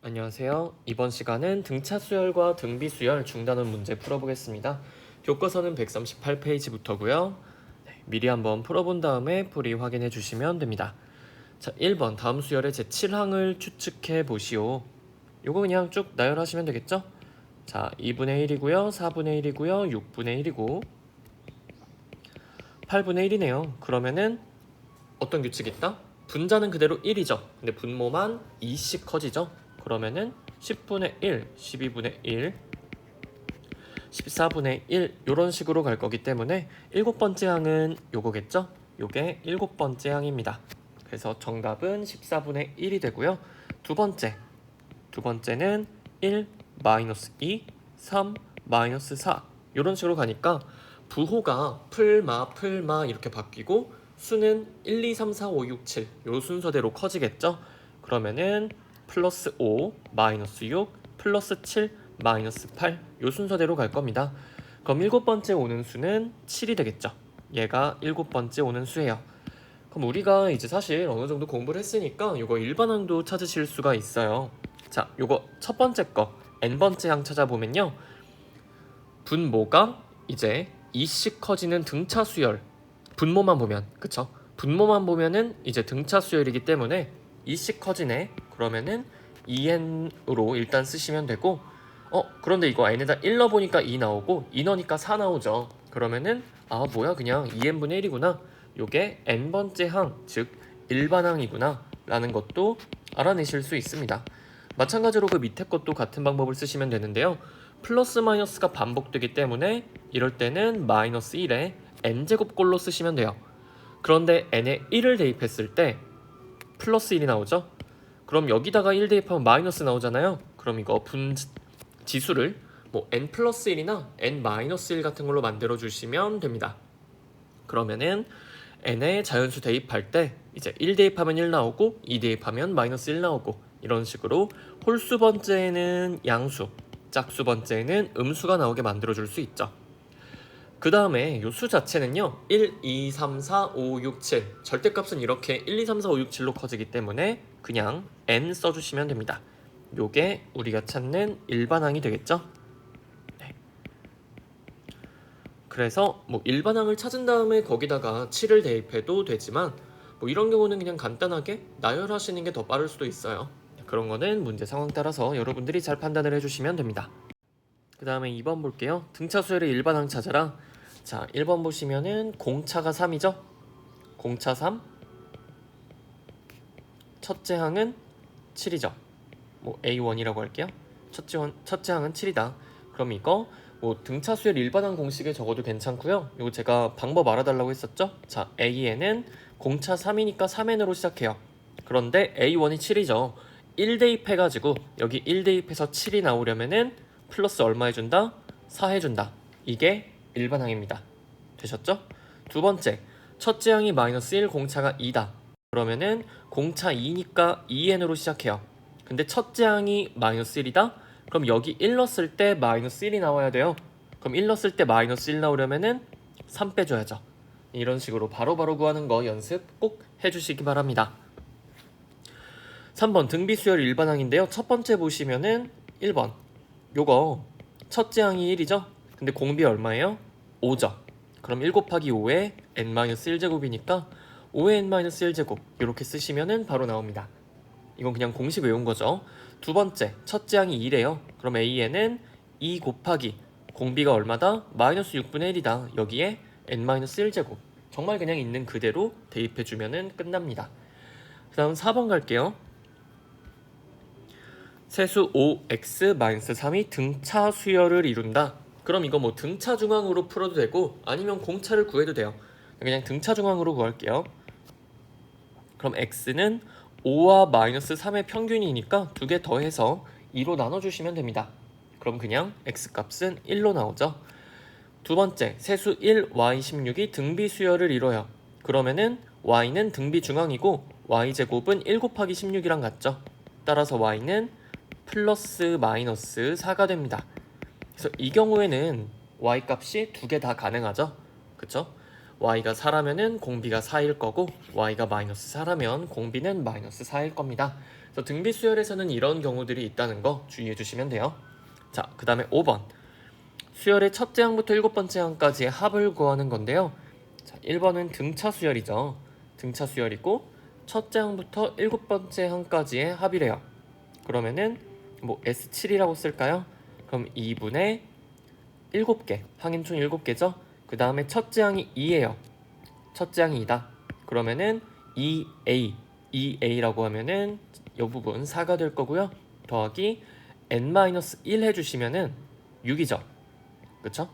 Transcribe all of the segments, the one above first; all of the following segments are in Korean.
안녕하세요. 이번 시간은 등차 수열과 등비 수열 중단원 문제 풀어보겠습니다. 교과서는 138페이지부터고요. 미리 한번 풀어본 다음에 풀이 확인해 주시면 됩니다. 자, 1번 다음 수열의 제7항을 추측해 보시오. 요거 그냥 쭉 나열하시면 되겠죠? 자, 2분의 1이고요. 4분의 1이고요. 6분의 1이고 8분의 1이네요. 그러면은 어떤 규칙이 있다? 분자는 그대로 1이죠. 근데 분모만 2씩 커지죠. 그러면은 10분의 1, 12분의 1, 14분의 1 이런 식으로 갈 거기 때문에 일곱 번째 항은 요거겠죠? 요게 일곱 번째 항입니다. 그래서 정답은 14분의 1이 되고요. 두 번째는 1, 마이너스 2, 3, 마이너스 4 이런 식으로 가니까 부호가 풀마 이렇게 바뀌고 수는 1, 2, 3, 4, 5, 6, 7 요 순서대로 커지겠죠? 그러면은 플러스 5, 마이너스 6, 플러스 7, 마이너스 8 요 순서대로 갈 겁니다. 그럼 일곱 번째 오는 수는 7이 되겠죠? 얘가 일곱 번째 오는 수예요. 그럼 우리가 이제 사실 어느 정도 공부를 했으니까 이거 일반항도 찾으실 수가 있어요. 자, 요거 첫 번째 거 n번째 항 찾아보면요. 분모가 이제 2씩 커지는 등차 수열 분모만 보면 그쵸? 분모만 보면은 이제 등차 수열이기 때문에 2씩 커지네. 그러면은 2n으로 일단 쓰시면 되고 그런데 이거 n에다 1 넣어보니까 2 나오고 2 넣으니까 4 나오죠. 그러면은 뭐야 그냥 2n분의 1이구나. 요게 n번째 항, 즉 일반항이구나 라는 것도 알아내실 수 있습니다. 마찬가지로 그 밑에 것도 같은 방법을 쓰시면 되는데요. 플러스 마이너스가 반복되기 때문에 이럴 때는 마이너스 1에 n제곱꼴로 쓰시면 돼요. 그런데 n에 1을 대입했을 때 플러스 1이 나오죠. 그럼 여기다가 1 대입하면 마이너스 나오잖아요. 그럼 이거 지수를 뭐 n 플러스 1이나 n 마이너스 1 같은 걸로 만들어 주시면 됩니다. 그러면은 n에 자연수 대입할 때 이제 1 대입하면 1 나오고 2 대입하면 마이너스 1 나오고 이런 식으로 홀수 번째에는 양수, 짝수 번째에는 음수가 나오게 만들어 줄 수 있죠. 그 다음에 요 수 자체는요 1, 2, 3, 4, 5, 6, 7 절대값은 이렇게 1, 2, 3, 4, 5, 6, 7로 커지기 때문에 그냥 n 써주시면 됩니다. 요게 우리가 찾는 일반항이 되겠죠. 네. 그래서 뭐 일반항을 찾은 다음에 거기다가 7을 대입해도 되지만 뭐 이런 경우는 그냥 간단하게 나열하시는 게 더 빠를 수도 있어요. 그런 거는 문제 상황 따라서 여러분들이 잘 판단을 해주시면 됩니다. 그 다음에 2번 볼게요. 등차 수열의 일반항 찾아라. 자, 1번 보시면은 공차가 3이죠? 공차 3. 첫째 항은 7이죠. 뭐 A1이라고 할게요. 첫째 항은 7이다. 그럼 이거 뭐 등차 수열 일반항 공식에 적어도 괜찮고요. 이거 제가 방법 알아달라고 했었죠? 자, AN은 공차 3이니까 3N으로 시작해요. 그런데 A1이 7이죠. 1 대입해가지고 여기 1 대입해서 7이 나오려면은 플러스 얼마 해준다? 4 해준다. 이게 일반항입니다. 되셨죠? 두 번째, 첫째 항이 마이너스 1, 공차가 2다. 그러면은 공차 2니까 2n으로 시작해요. 근데 첫째 항이 마이너스 1이다? 그럼 여기 1 넣었을 때 마이너스 1이 나와야 돼요. 그럼 1 넣었을 때 마이너스 1 나오려면은 3 빼줘야죠. 이런 식으로 바로바로 구하는 거 연습 꼭 해주시기 바랍니다. 3번 등비수열 일반항인데요. 첫 번째 보시면은 1번 요거 첫째 항이 1이죠? 근데 공비 얼마예요? 5죠. 그럼 1 곱하기 5에 n-1제곱이니까 5의 n-1제곱 이렇게 쓰시면은 바로 나옵니다. 이건 그냥 공식 외운 거죠. 두 번째, 첫째 항이 2래요. 그럼 AN은 2 곱하기 공비가 얼마다? 마이너스 6분의 1이다. 여기에 n-1제곱 정말 그냥 있는 그대로 대입해주면은 끝납니다. 그 다음 4번 갈게요. 세수 5x-3이 등차 수열을 이룬다. 그럼 이거 뭐 등차 중앙으로 풀어도 되고 아니면 공차를 구해도 돼요. 그냥 등차 중앙으로 구할게요. 그럼 x는 5와 마이너스 3의 평균이니까 두 개 더해서 2로 나눠주시면 됩니다. 그럼 그냥 x값은 1로 나오죠. 두 번째, 세수 1, y16이 등비 수열을 이뤄요. 그러면은 y는 등비 중앙이고 y제곱은 1 곱하기 16이랑 같죠. 따라서 y는 플러스 마이너스 4가 됩니다. 그래서 이 경우에는 y 값이 두 개 다 가능하죠. 그쵸? y가 4라면은 공비가 4일 거고 y가 마이너스 4라면 공비는 마이너스 4일 겁니다. 그래서 등비 수열에서는 이런 경우들이 있다는 거 주의해 주시면 돼요. 자, 그 다음에 5번. 수열의 첫째 항부터 7번째 항까지의 합을 구하는 건데요. 자, 1번은 등차 수열이죠. 등차 수열이고 첫째 항부터 7번째 항까지의 합이래요. 그러면은 뭐 S7이라고 쓸까요? 그럼 2분의 7개, 항인 총 7개죠. 그 다음에 첫째 항이 2예요. 첫째 항이 2다. 그러면은 2A라고 하면은 이 부분 4가 될 거고요. 더하기 n-1 해주시면은 6이죠. 그쵸?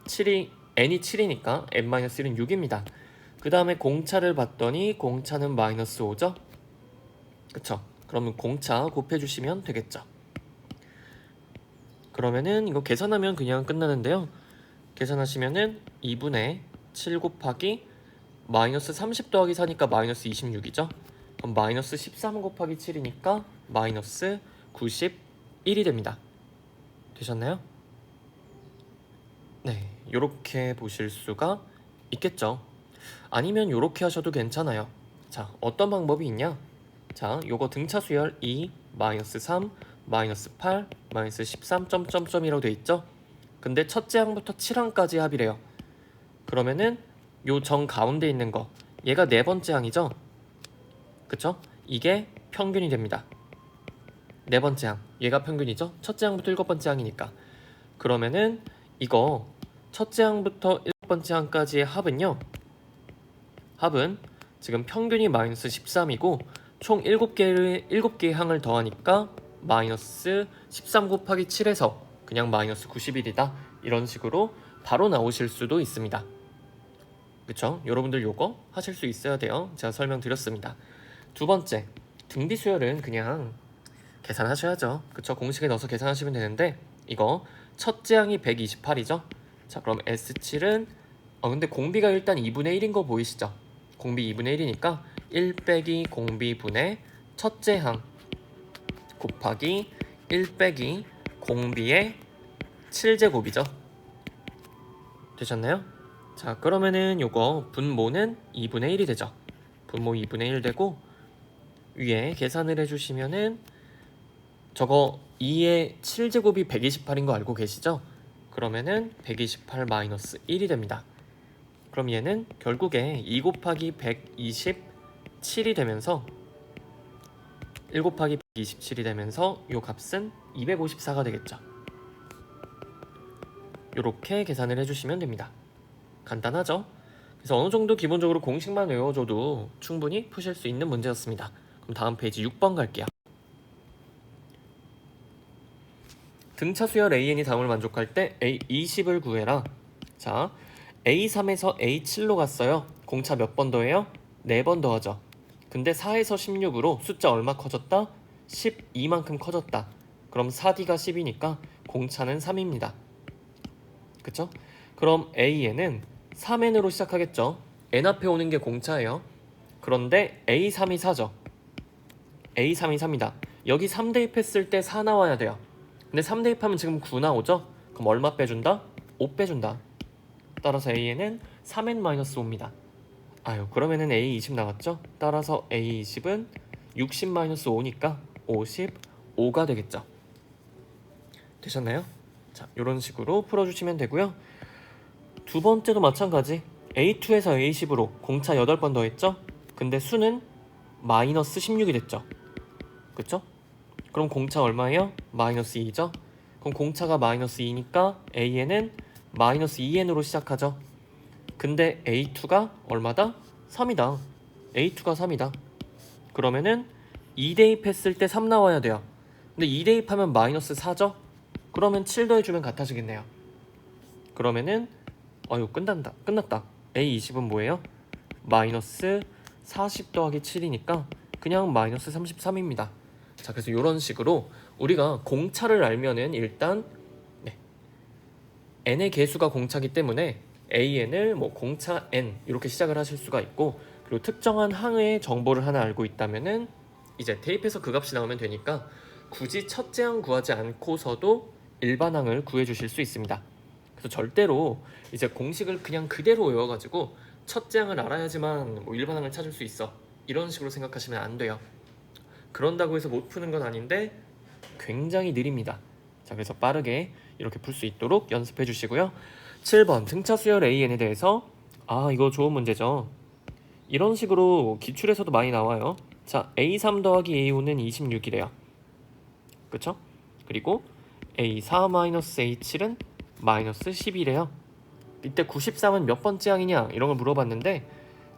7이 n이 7이니까 n-1은 6입니다. 그 다음에 공차를 봤더니 공차는 마이너스 5죠. 그쵸? 그러면 공차 곱해주시면 되겠죠. 그러면은 이거 계산하면 그냥 끝나는데요. 계산하시면은 2분의 7 곱하기 마이너스 30 더하기 4니까 마이너스 26이죠. 그럼 마이너스 13 곱하기 7이니까 마이너스 91이 됩니다. 되셨나요? 네, 이렇게 보실 수가 있겠죠. 아니면 이렇게 하셔도 괜찮아요. 자, 어떤 방법이 있냐? 자, 요거 등차 수열 2, 마이너스 3, 마이너스 8, 마이너스 13, 점점점이라고 돼 있죠? 근데 첫째 항부터 7항까지 합이래요. 그러면은 요 정 가운데 있는 거, 얘가 네 번째 항이죠? 그쵸? 이게 평균이 됩니다. 네 번째 항, 얘가 평균이죠? 첫째 항부터 7번째 항이니까. 그러면은 이거 첫째 항부터 7번째 항까지의 합은요. 합은 지금 평균이 마이너스 13이고 총 7개의 항을 더하니까 마이너스 13 곱하기 7에서 그냥 마이너스 91이다. 이런 식으로 바로 나오실 수도 있습니다. 그쵸? 여러분들 요거 하실 수 있어야 돼요. 제가 설명드렸습니다. 두 번째, 등비 수열은 그냥 계산하셔야죠. 그쵸? 공식에 넣어서 계산하시면 되는데 이거 첫째 항이 128이죠? 자, 그럼 S7은 근데 공비가 일단 2분의 1인 거 보이시죠? 공비 2분의 1이니까 1 빼기 공비분의 첫째 항 곱하기 1 빼기 공비의 7제곱이죠. 되셨나요? 자, 그러면은 요거 분모는 2분의 1이 되죠. 분모 2분의 1 되고 위에 계산을 해주시면은 저거 2의 7제곱이 128인 거 알고 계시죠? 그러면은 128 마이너스 1이 됩니다. 그럼 얘는 결국에 2 곱하기 127이 되면서 1 곱하기 127이 되면서 요 값은 254가 되겠죠. 요렇게 계산을 해주시면 됩니다. 간단하죠? 그래서 어느 정도 기본적으로 공식만 외워줘도 충분히 푸실 수 있는 문제였습니다. 그럼 다음 페이지 6번 갈게요. 등차 수열 AN이 다음을 만족할 때 A20을 구해라. 자, A3에서 A7로 갔어요. 공차 몇 번 더해요? 4번 더하죠. 근데 4에서 16으로 숫자 얼마 커졌다? 12만큼 커졌다. 그럼 4D가 10이니까 공차는 3입니다. 그쵸? 그럼 AN은 3N으로 시작하겠죠. N 앞에 오는 게 공차예요. 그런데 A3이 4죠. A3이 3이다. 여기 3 대입했을 때 4 나와야 돼요. 근데 3 대입하면 지금 9 나오죠? 그럼 얼마 빼준다? 5 빼준다. 따라서 AN은 3N-5입니다. 아유, 그러면은 A20 나왔죠? 따라서 A20은 60-5니까 55가 되겠죠. 되셨나요? 자, 이런 식으로 풀어주시면 되고요. 두 번째도 마찬가지. A2에서 A10으로 공차 8번 더했죠? 근데 수는 마이너스 16이 됐죠. 그쵸? 그럼 공차 얼마예요? 마이너스 2죠? 그럼 공차가 마이너스 2니까 AN은 마이너스 2N으로 시작하죠. 근데 A2가 얼마다? 3이다. A2가 3이다. 그러면은 2 대입했을 때 3 나와야 돼요. 근데 2 대입하면 마이너스 4죠? 그러면 7 더해주면 같아지겠네요. 그러면은 이거 끝났다. A20은 뭐예요? 마이너스 40 더하기 7이니까 그냥 마이너스 33입니다. 자, 그래서 이런 식으로 우리가 공차를 알면은 일단 n의 개수가 공차기 때문에 AN을 뭐 공차 n 이렇게 시작을 하실 수가 있고, 그리고 특정한 항의 정보를 하나 알고 있다면은 이제 대입해서 그 값이 나오면 되니까 굳이 첫째 항 구하지 않고서도 일반항을 구해 주실 수 있습니다. 그래서 절대로 이제 공식을 그냥 그대로 외워가지고 첫째 항을 알아야지만 뭐 일반항을 찾을 수 있어, 이런 식으로 생각하시면 안 돼요. 그런다고 해서 못 푸는 건 아닌데 굉장히 느립니다. 자, 그래서 빠르게 이렇게 풀 수 있도록 연습해 주시고요. 7번 등차 수열 AN에 대해서, 이거 좋은 문제죠. 이런 식으로 기출에서도 많이 나와요. 자, A3 더하기 A5는 26이래요. 그쵸? 그리고 A4-A7은 마이너스 10이래요. 이때 93은 몇 번째 항이냐 이런 걸 물어봤는데,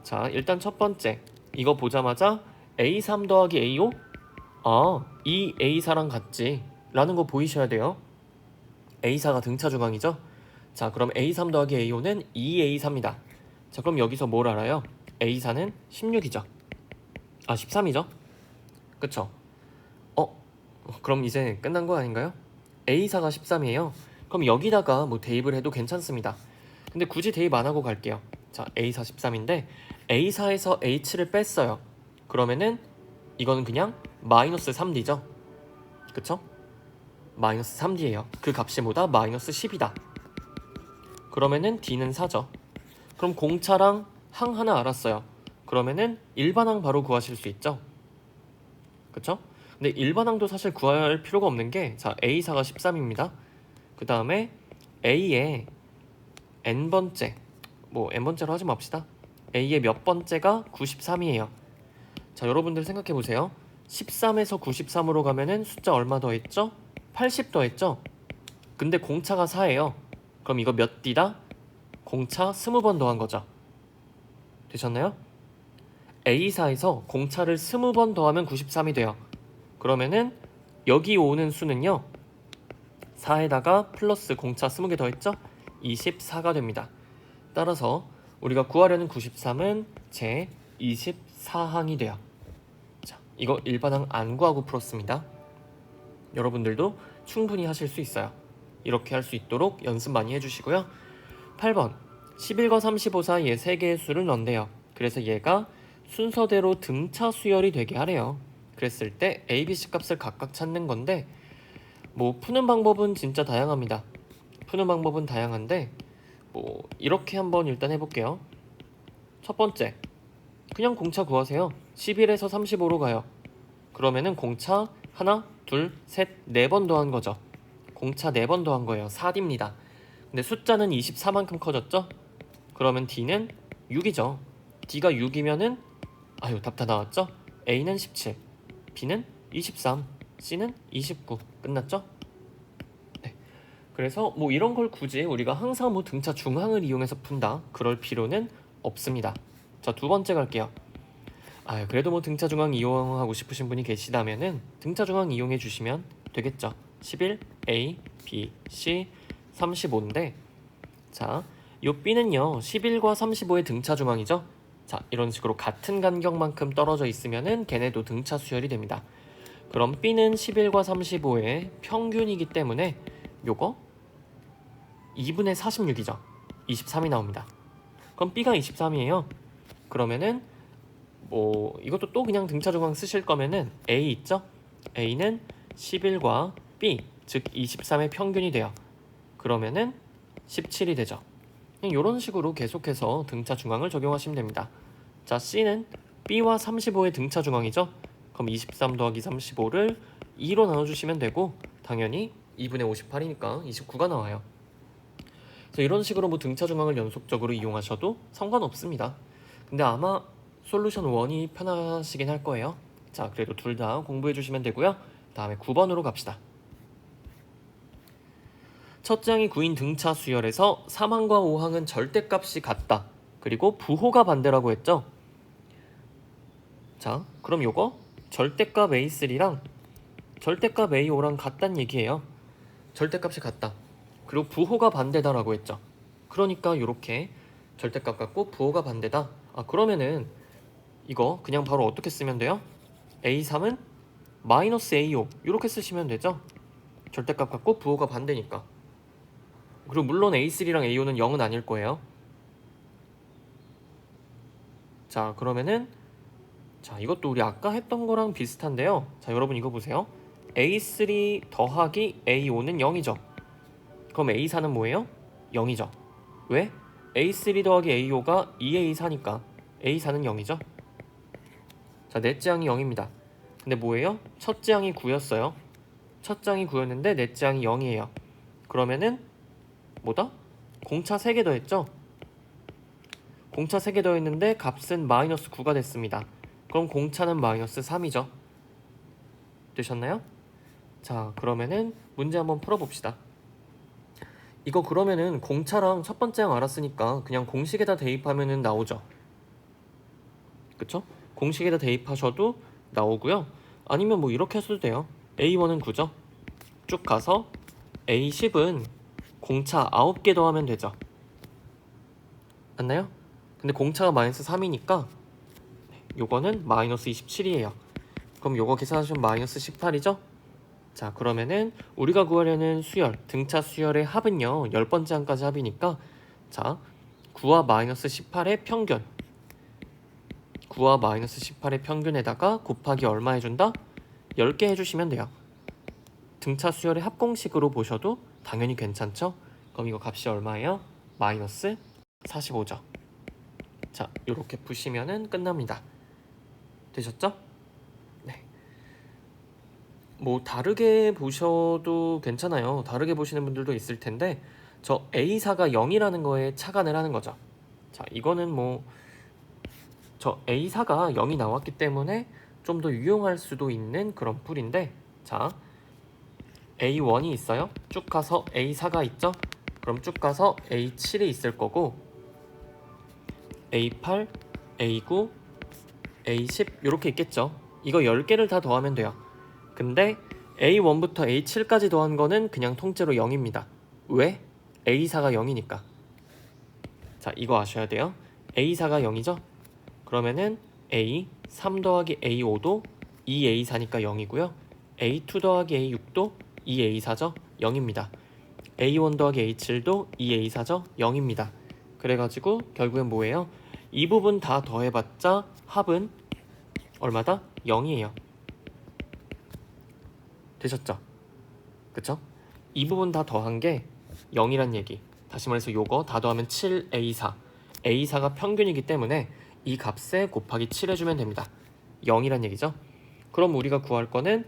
자, 일단 첫 번째 이거 보자마자 A3 더하기 A5? 이 A4랑 같지 라는 거 보이셔야 돼요. A4가 등차 중앙이죠. 자, 그럼 A3 더하기 A5는 2A4입니다. 자, 그럼 여기서 뭘 알아요? A4는 16이죠. 13이죠. 그쵸? 그럼 이제 끝난 거 아닌가요? A4가 13이에요. 그럼 여기다가 뭐 대입을 해도 괜찮습니다. 근데 굳이 대입 안 하고 갈게요. 자, A4 13인데 A4에서 H를 뺐어요. 그러면은 이거는 그냥 마이너스 3D죠. 그쵸? 마이너스 3D예요. 그 값이 뭐다? 마이너스 10이다. 그러면은 D는 4죠. 그럼 공차랑 항 하나 알았어요. 그러면은 일반항 바로 구하실 수 있죠. 그쵸? 근데 일반항도 사실 구할 필요가 없는 게, 자, A4가 13입니다. 그 다음에 A의 n번째, 뭐 n번째로 하지 맙시다. A의 몇 번째가 93이에요. 자, 여러분들 생각해 보세요. 13에서 93으로 가면은 숫자 얼마 더했죠? 80 더했죠? 근데 공차가 4예요. 그럼 이거 몇 D다? 공차 20번 더한 거죠. 되셨나요? A4에서 공차를 20번 더하면 93이 돼요. 그러면은 여기 오는 수는요, 4에다가 플러스 공차 20개 더했죠? 24가 됩니다. 따라서 우리가 구하려는 93은 제 24항이 돼요. 자, 이거 일반항 안 구하고 풀었습니다. 여러분들도 충분히 하실 수 있어요. 이렇게 할 수 있도록 연습 많이 해주시고요. 8번 11과 35 사이에 3개의 수를 넣는데요. 그래서 얘가 순서대로 등차 수열이 되게 하래요. 그랬을 때 A, B, C 값을 각각 찾는 건데, 뭐 푸는 방법은 진짜 다양합니다. 푸는 방법은 다양한데 뭐 이렇게 한번 일단 해볼게요. 첫 번째, 그냥 공차 구하세요. 11에서 35로 가요. 그러면은 공차 하나, 둘, 셋, 4번 더한 거죠. 공차 4번 더한 거예요. 4D입니다. 근데 숫자는 24만큼 커졌죠? 그러면 D는 6이죠. D가 6이면은 답 다 나왔죠? A는 17, B는 23, C는 29. 끝났죠? 네. 그래서 뭐 이런 걸 굳이 우리가 항상 뭐 등차 중앙을 이용해서 푼다, 그럴 필요는 없습니다. 자, 두 번째 갈게요. 그래도 뭐 등차 중앙 이용하고 싶으신 분이 계시다면은 등차 중앙 이용해 주시면 되겠죠. 11, A, B, C, 35인데, 자, 요 B는요 11과 35의 등차 중앙이죠. 자, 이런 식으로 같은 간격만큼 떨어져 있으면은 걔네도 등차 수열이 됩니다. 그럼 B는 11과 35의 평균이기 때문에 요거 2분의 46이죠. 23이 나옵니다. 그럼 B가 23이에요. 그러면은 뭐 이것도 또 그냥 등차 중앙 쓰실 거면은 A 있죠? A는 11과 B, 즉 23의 평균이 돼요. 그러면은 17이 되죠. 이런 식으로 계속해서 등차 중앙을 적용하시면 됩니다. 자, C는 B와 35의 등차 중앙이죠. 그럼 23 더하기 35를 2로 나눠주시면 되고, 당연히 2분의 58이니까 29가 나와요. 그래서 이런 식으로 뭐 등차 중앙을 연속적으로 이용하셔도 상관없습니다. 근데 아마 솔루션 1이 편하시긴 할 거예요. 자, 그래도 둘 다 공부해 주시면 되고요. 다음에 9번으로 갑시다. 첫째 항이 9인 등차 수열에서 3항과 5항은 절대값이 같다. 그리고 부호가 반대라고 했죠. 자, 그럼 요거 절대값 A3랑 절대값 A5랑 같다는 얘기예요. 절대값이 같다. 그리고 부호가 반대다라고 했죠. 그러니까 요렇게 절대값 같고 부호가 반대다. 그러면은 이거 그냥 바로 어떻게 쓰면 돼요? A3은 마이너스 A5 이렇게 쓰시면 되죠. 절대값 같고 부호가 반대니까. 그리고 물론 A3랑 A5는 0은 아닐 거예요. 자, 그러면은 자, 이것도 우리 아까 했던 거랑 비슷한데요. 자, 여러분 이거 보세요. A3 더하기 A5는 0이죠. 그럼 A4는 뭐예요? 0이죠. 왜? A3 더하기 A5가 2A4니까 A4는 0이죠. 자, 넷째 항이 0입니다. 근데 뭐예요? 첫째 항이 9였어요. 첫째 항이 9였는데 넷째 항이 0이에요. 그러면은 뭐다? 공차 3개 더했죠? 공차 3개 더했는데 값은 마이너스 9가 됐습니다. 그럼 공차는 마이너스 3이죠. 되셨나요? 자, 그러면은 문제 한번 풀어봅시다. 이거 그러면은 공차랑 첫 번째 항 알았으니까 그냥 공식에다 대입하면은 나오죠. 그쵸? 공식에다 대입하셔도 나오고요. 아니면 뭐 이렇게 하셔도 돼요. A1은 9죠. 쭉 가서 A10은 공차 9개 더하면 되죠. 맞나요? 근데 공차가 마이너스 3이니까 요거는 마이너스 27이에요. 그럼 요거 계산하시면 마이너스 18이죠? 자, 그러면은 우리가 구하려는 수열, 등차 수열의 합은요 10번째 항까지 합이니까 자, 9와 마이너스 18의 평균, 9와 마이너스 18의 평균에다가 곱하기 얼마 해준다? 10개 해주시면 돼요. 등차 수열의 합공식으로 보셔도 당연히 괜찮죠? 그럼 이거 값이 얼마예요? 마이너스 45죠. 자, 이렇게 푸시면은 끝납니다. 되셨죠? 네. 뭐 다르게 보셔도 괜찮아요. 다르게 보시는 분들도 있을 텐데 저 A4가 0이라는 거에 착안을 하는 거죠. 자, 이거는 뭐 저 A4가 0이 나왔기 때문에 좀 더 유용할 수도 있는 그런 풀인데 자, A1이 있어요. 쭉 가서 A4가 있죠. 그럼 쭉 가서 A7이 있을 거고 A8, A9, A10 이렇게 있겠죠. 이거 10개를 다 더하면 돼요. 근데 A1부터 A7까지 더한 거는 그냥 통째로 0입니다. 왜? A4가 0이니까. 자, 이거 아셔야 돼요. A4가 0이죠? 그러면은 A3 더하기 A5도 2A4니까 0이고요. A2 더하기 A6도 2A4죠? 0입니다. A1 더하기 A7도 2A4죠? 0입니다. 그래가지고 결국엔 뭐예요? 이 부분 다 더해봤자 합은 얼마다? 0이에요. 되셨죠? 그쵸? 이 부분 다 더한 게 0이란 얘기. 다시 말해서 요거 다 더하면 7A4. A4가 평균이기 때문에 이 값에 곱하기 7 해주면 됩니다. 0이란 얘기죠. 그럼 우리가 구할 거는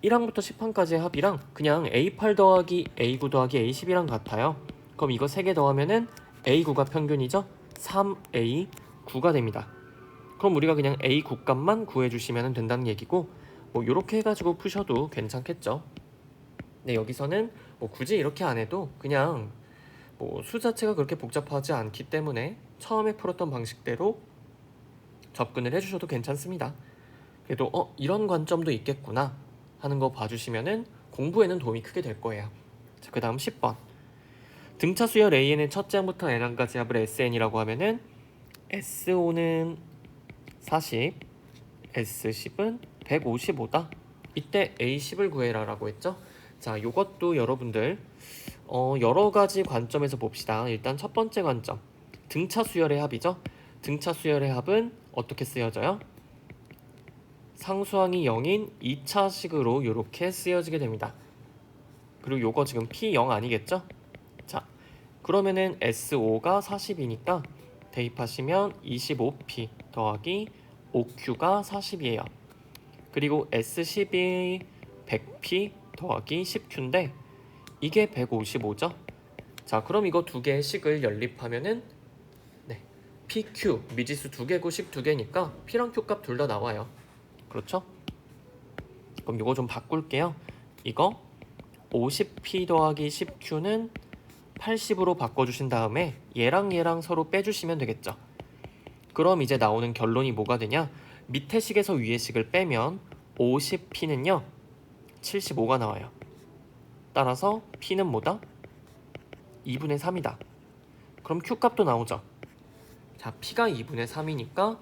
1항부터 10항까지의 합이랑 그냥 A8 더하기 A9 더하기 A10이랑 같아요. 그럼 이거 3개 더하면은 A9가 평균이죠. 3A9가 됩니다. 그럼 우리가 그냥 A9 값만 구해주시면 된다는 얘기고 뭐 이렇게 해가지고 푸셔도 괜찮겠죠. 네, 여기서는 뭐 굳이 이렇게 안 해도 그냥 뭐 수 자체가 그렇게 복잡하지 않기 때문에 처음에 풀었던 방식대로 접근을 해주셔도 괜찮습니다. 그래도 이런 관점도 있겠구나 하는 거 봐주시면은 공부에는 도움이 크게 될 거예요. 자, 그 다음 10번. 등차 수열 AN의 첫째 항부터 n항까지 합을 SN이라고 하면은 S5는 40, S10은 155다. 이때 A10을 구해라 라고 했죠. 자, 요것도 여러분들 여러 가지 관점에서 봅시다. 일단 첫 번째 관점. 등차 수열의 합이죠. 등차 수열의 합은 어떻게 쓰여져요? 상수항이 0인 2차식으로 이렇게 쓰여지게 됩니다. 그리고 요거 지금 P0 아니겠죠? 자, 그러면은 S5가 40이니까 대입하시면 25P 더하기 5Q가 40이에요. 그리고 S10이 100P 더하기 10Q인데 이게 155죠? 자, 그럼 이거 두 개의 식을 연립하면은 네, PQ 미지수 두 개고 식 두 개니까 P랑 Q 값 둘 다 나와요. 그렇죠? 그럼 이거 좀 바꿀게요. 이거 50P 더하기 10Q는 80으로 바꿔주신 다음에 얘랑 얘랑 서로 빼주시면 되겠죠. 그럼 이제 나오는 결론이 뭐가 되냐? 밑에 식에서 위에 식을 빼면 50P는요 75가 나와요. 따라서 P는 뭐다? 2분의 3이다. 그럼 Q값도 나오죠. 자, P가 2분의 3이니까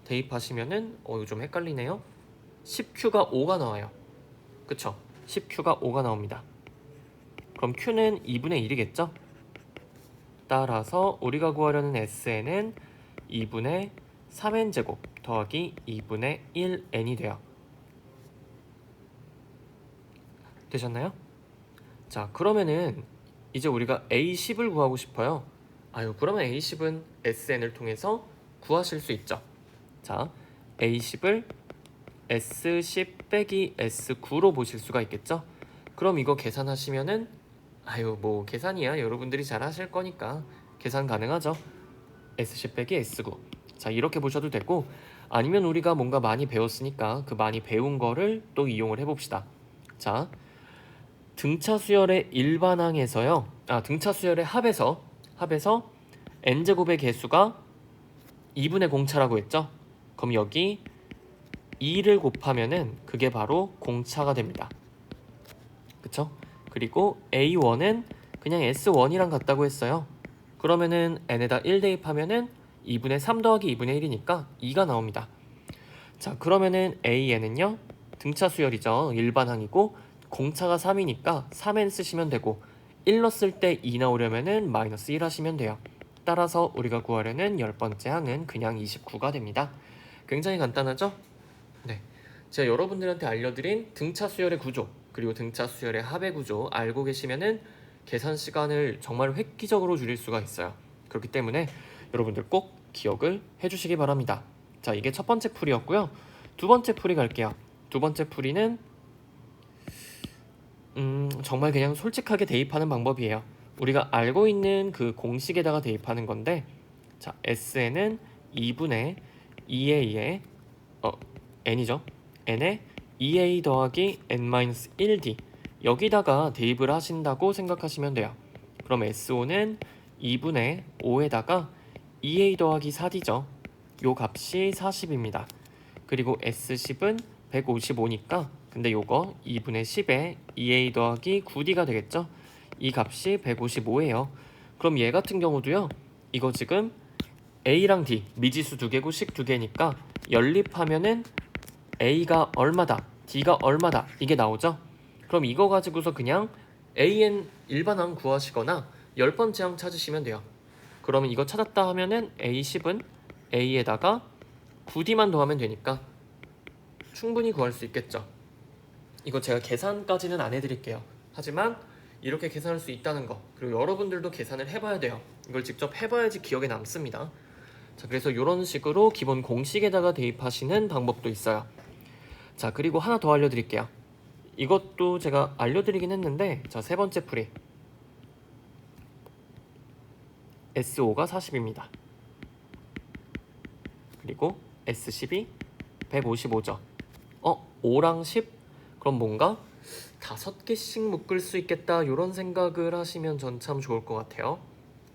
대입하시면은 이거 좀 헷갈리네요. 10Q가 5가 나와요. 그쵸? 10Q가 5가 나옵니다. 그럼 Q는 2분의 1이겠죠? 따라서 우리가 구하려는 SN은 2분의 3n제곱 더하기 2분의 1n이 돼요. 되셨나요? 자, 그러면은 이제 우리가 A10을 구하고 싶어요. 그러면 A10은 SN을 통해서 구하실 수 있죠. 자, A10을 S10 빼기 S9로 보실 수가 있겠죠. 그럼 이거 계산하시면은 뭐 계산이야 여러분들이 잘 하실 거니까 계산 가능하죠. S10 빼기 S9. 자, 이렇게 보셔도 되고, 아니면 우리가 뭔가 많이 배웠으니까 그 많이 배운 거를 또 이용을 해봅시다. 자, 등차 수열의 일반항에서요. 등차 수열의 합에서 n제곱의 개수가 2분의 공차라고 했죠. 그럼 여기 2를 곱하면은 그게 바로 공차가 됩니다. 그쵸? 그리고 A1은 그냥 S1이랑 같다고 했어요. 그러면은 n에다 1 대입하면은 2분의 3 더하기 2분의 1이니까 2가 나옵니다. 자, 그러면은 AN은요 등차 수열이죠. 일반항이고 공차가 3이니까 3n 쓰시면 되고 1 넣었을 때 2 나오려면은 마이너스 1 하시면 돼요. 따라서 우리가 구하려는 10번째 항은 그냥 29가 됩니다. 굉장히 간단하죠? 네, 제가 여러분들한테 알려드린 등차 수열의 구조 그리고 등차 수열의 합의 구조 알고 계시면은 계산 시간을 정말 획기적으로 줄일 수가 있어요. 그렇기 때문에 여러분들 꼭 기억을 해주시기 바랍니다. 자, 이게 첫 번째 풀이였고요. 두 번째 풀이 갈게요. 두 번째 풀이는 정말 그냥 솔직하게 대입하는 방법이에요. 우리가 알고 있는 그 공식에다가 대입하는 건데, 자, SN은 2분의 2A의 n이죠. n에 2A 더하기 n-1D 여기다가 대입을 하신다고 생각하시면 돼요. 그럼 SO는 2분의 5에다가 2A 더하기 4D죠. 요 값이 40입니다. 그리고 S10은 155니까 근데 요거 2분의 10에 2A 더하기 9D가 되겠죠. 이 값이 155예요. 그럼 얘 같은 경우도요. 이거 지금 A랑 D 미지수 두 개고 식 두 개니까 연립하면은 A가 얼마다 D가 얼마다 이게 나오죠. 그럼 이거 가지고서 그냥 AN 일반항 구하시거나 10번째 항 찾으시면 돼요. 그러면 이거 찾았다 하면은 A10은 A에다가 9D만 더하면 되니까 충분히 구할 수 있겠죠. 이거 제가 계산까지는 안 해드릴게요. 하지만 이렇게 계산할 수 있다는 거, 그리고 여러분들도 계산을 해봐야 돼요. 이걸 직접 해봐야지 기억에 남습니다. 자, 그래서 이런 식으로 기본 공식에다가 대입하시는 방법도 있어요. 자, 그리고 하나 더 알려드릴게요. 이것도 제가 알려드리긴 했는데, 자, 세 번째 풀이 S5가 40입니다. 그리고 S10이 155죠. 5랑 10? 그럼 뭔가 5개씩 묶을 수 있겠다 이런 생각을 하시면 전 참 좋을 것 같아요.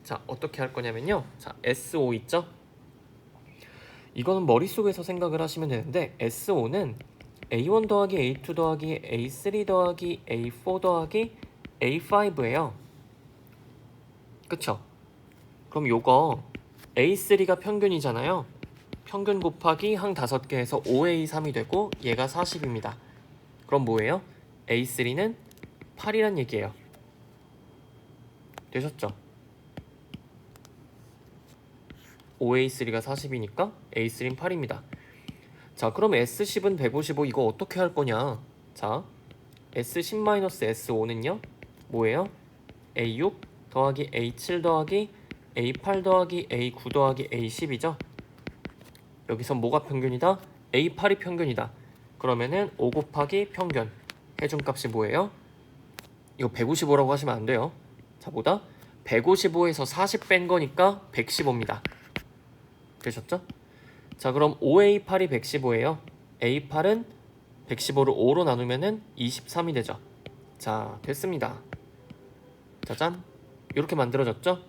자, 어떻게 할 거냐면요. 자, S5 있죠? 이거는 머릿속에서 생각을 하시면 되는데 S5는 A1 더하기 A2 더하기 A3 더하기 A4 더하기 A5예요. 그쵸? 그럼 요거 A3가 평균이잖아요. 평균 곱하기 항 5개 해서 5A3이 되고 얘가 40입니다. 그럼 뭐예요? A3는 8이란 얘기예요. 되셨죠? 5A3가 40이니까 A3는 8입니다. 자, 그럼 S10은 155 이거 어떻게 할 거냐? 자, S10-S5는요? 뭐예요? A6 더하기 A7 더하기 A8 더하기 A9 더하기 A10이죠? 여기서 뭐가 평균이다? A8이 평균이다. 그러면은 5 곱하기 평균 해준값이 뭐예요? 이거 155라고 하시면 안 돼요. 자, 보다 155에서 40 뺀 거니까 115입니다. 되셨죠? 자, 그럼 5A8이 115예요. A8은 115를 5로 나누면은 23이 되죠. 자, 됐습니다. 짜잔. 이렇게 만들어졌죠?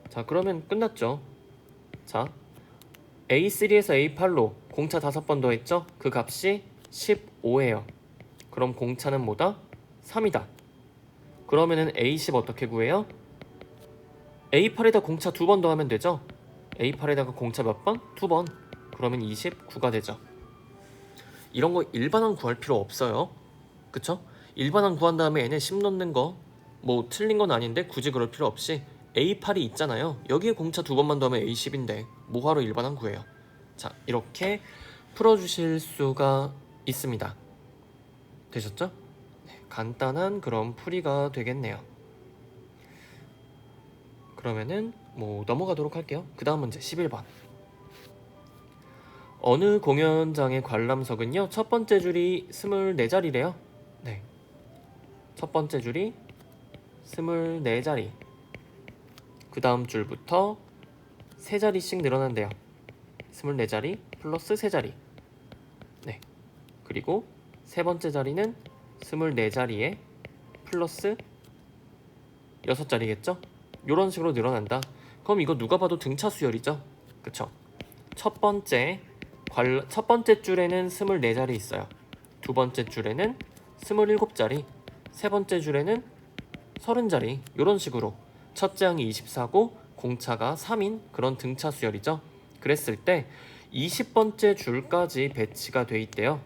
자, 그러면 끝났죠. 자, A3에서 A8로 공차 5번 더했죠? 그 값이 15예요. 그럼 공차는 뭐다? 3이다. 그러면은 A10 어떻게 구해요? A8에다 공차 2번 더하면 되죠? A8에다가 공차 몇 번? 2번. 그러면 29가 되죠. 이런 거 일반항 구할 필요 없어요. 그쵸? 일반항 구한 다음에 얘네 10 넣는 거 뭐 틀린 건 아닌데 굳이 그럴 필요 없이 A8이 있잖아요. 여기에 공차 2번만 더하면 A10인데 뭐하러 일반항 구해요. 자, 이렇게 풀어주실 수가 있습니다. 되셨죠? 네, 간단한 그런 풀이가 되겠네요. 그러면은 뭐 넘어가도록 할게요. 그 다음 문제 11번. 어느 공연장의 관람석은요, 첫 번째 줄이 24자리래요. 네. 첫 번째 줄이 24자리. 그 다음 줄부터 3자리씩 늘어난대요. 24자리 플러스 3자리. 네. 그리고 세 번째 자리는 24자리에 플러스 6자리겠죠? 이런 식으로 늘어난다. 그럼 이거 누가 봐도 등차 수열이죠? 그쵸? 첫 번째 줄에는 24자리 있어요. 두 번째 줄에는 27자리, 세 번째 줄에는 30자리. 이런 식으로 첫째 항이 24고 공차가 3인 그런 등차 수열이죠. 그랬을 때 20번째 줄까지 배치가 돼 있대요.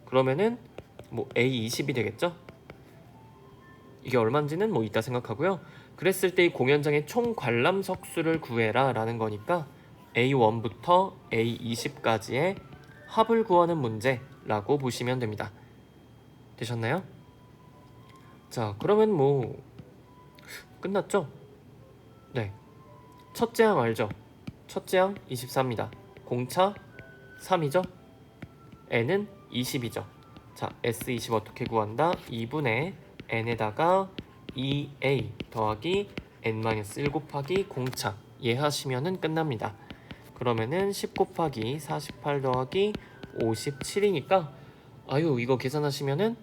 그러면은 뭐 A20이 되겠죠? 이게 얼마인지는 뭐 이따 생각하고요. 그랬을 때 이 공연장의 총 관람석 수를 구해라 라는 거니까 A1부터 A20까지의 합을 구하는 문제라고 보시면 됩니다. 되셨나요? 자, 그러면 뭐 끝났죠? 네. 첫째 항 알죠? 첫째 항 24입니다. 공차 3이죠? n은 20이죠. 자, S20 어떻게 구한다? 2분의 n에다가 2a 더하기 n-1 곱하기 공차 이해하시면은 끝납니다. 그러면은 10 곱하기 48 더하기 57이니까 아유 이거 계산하시면은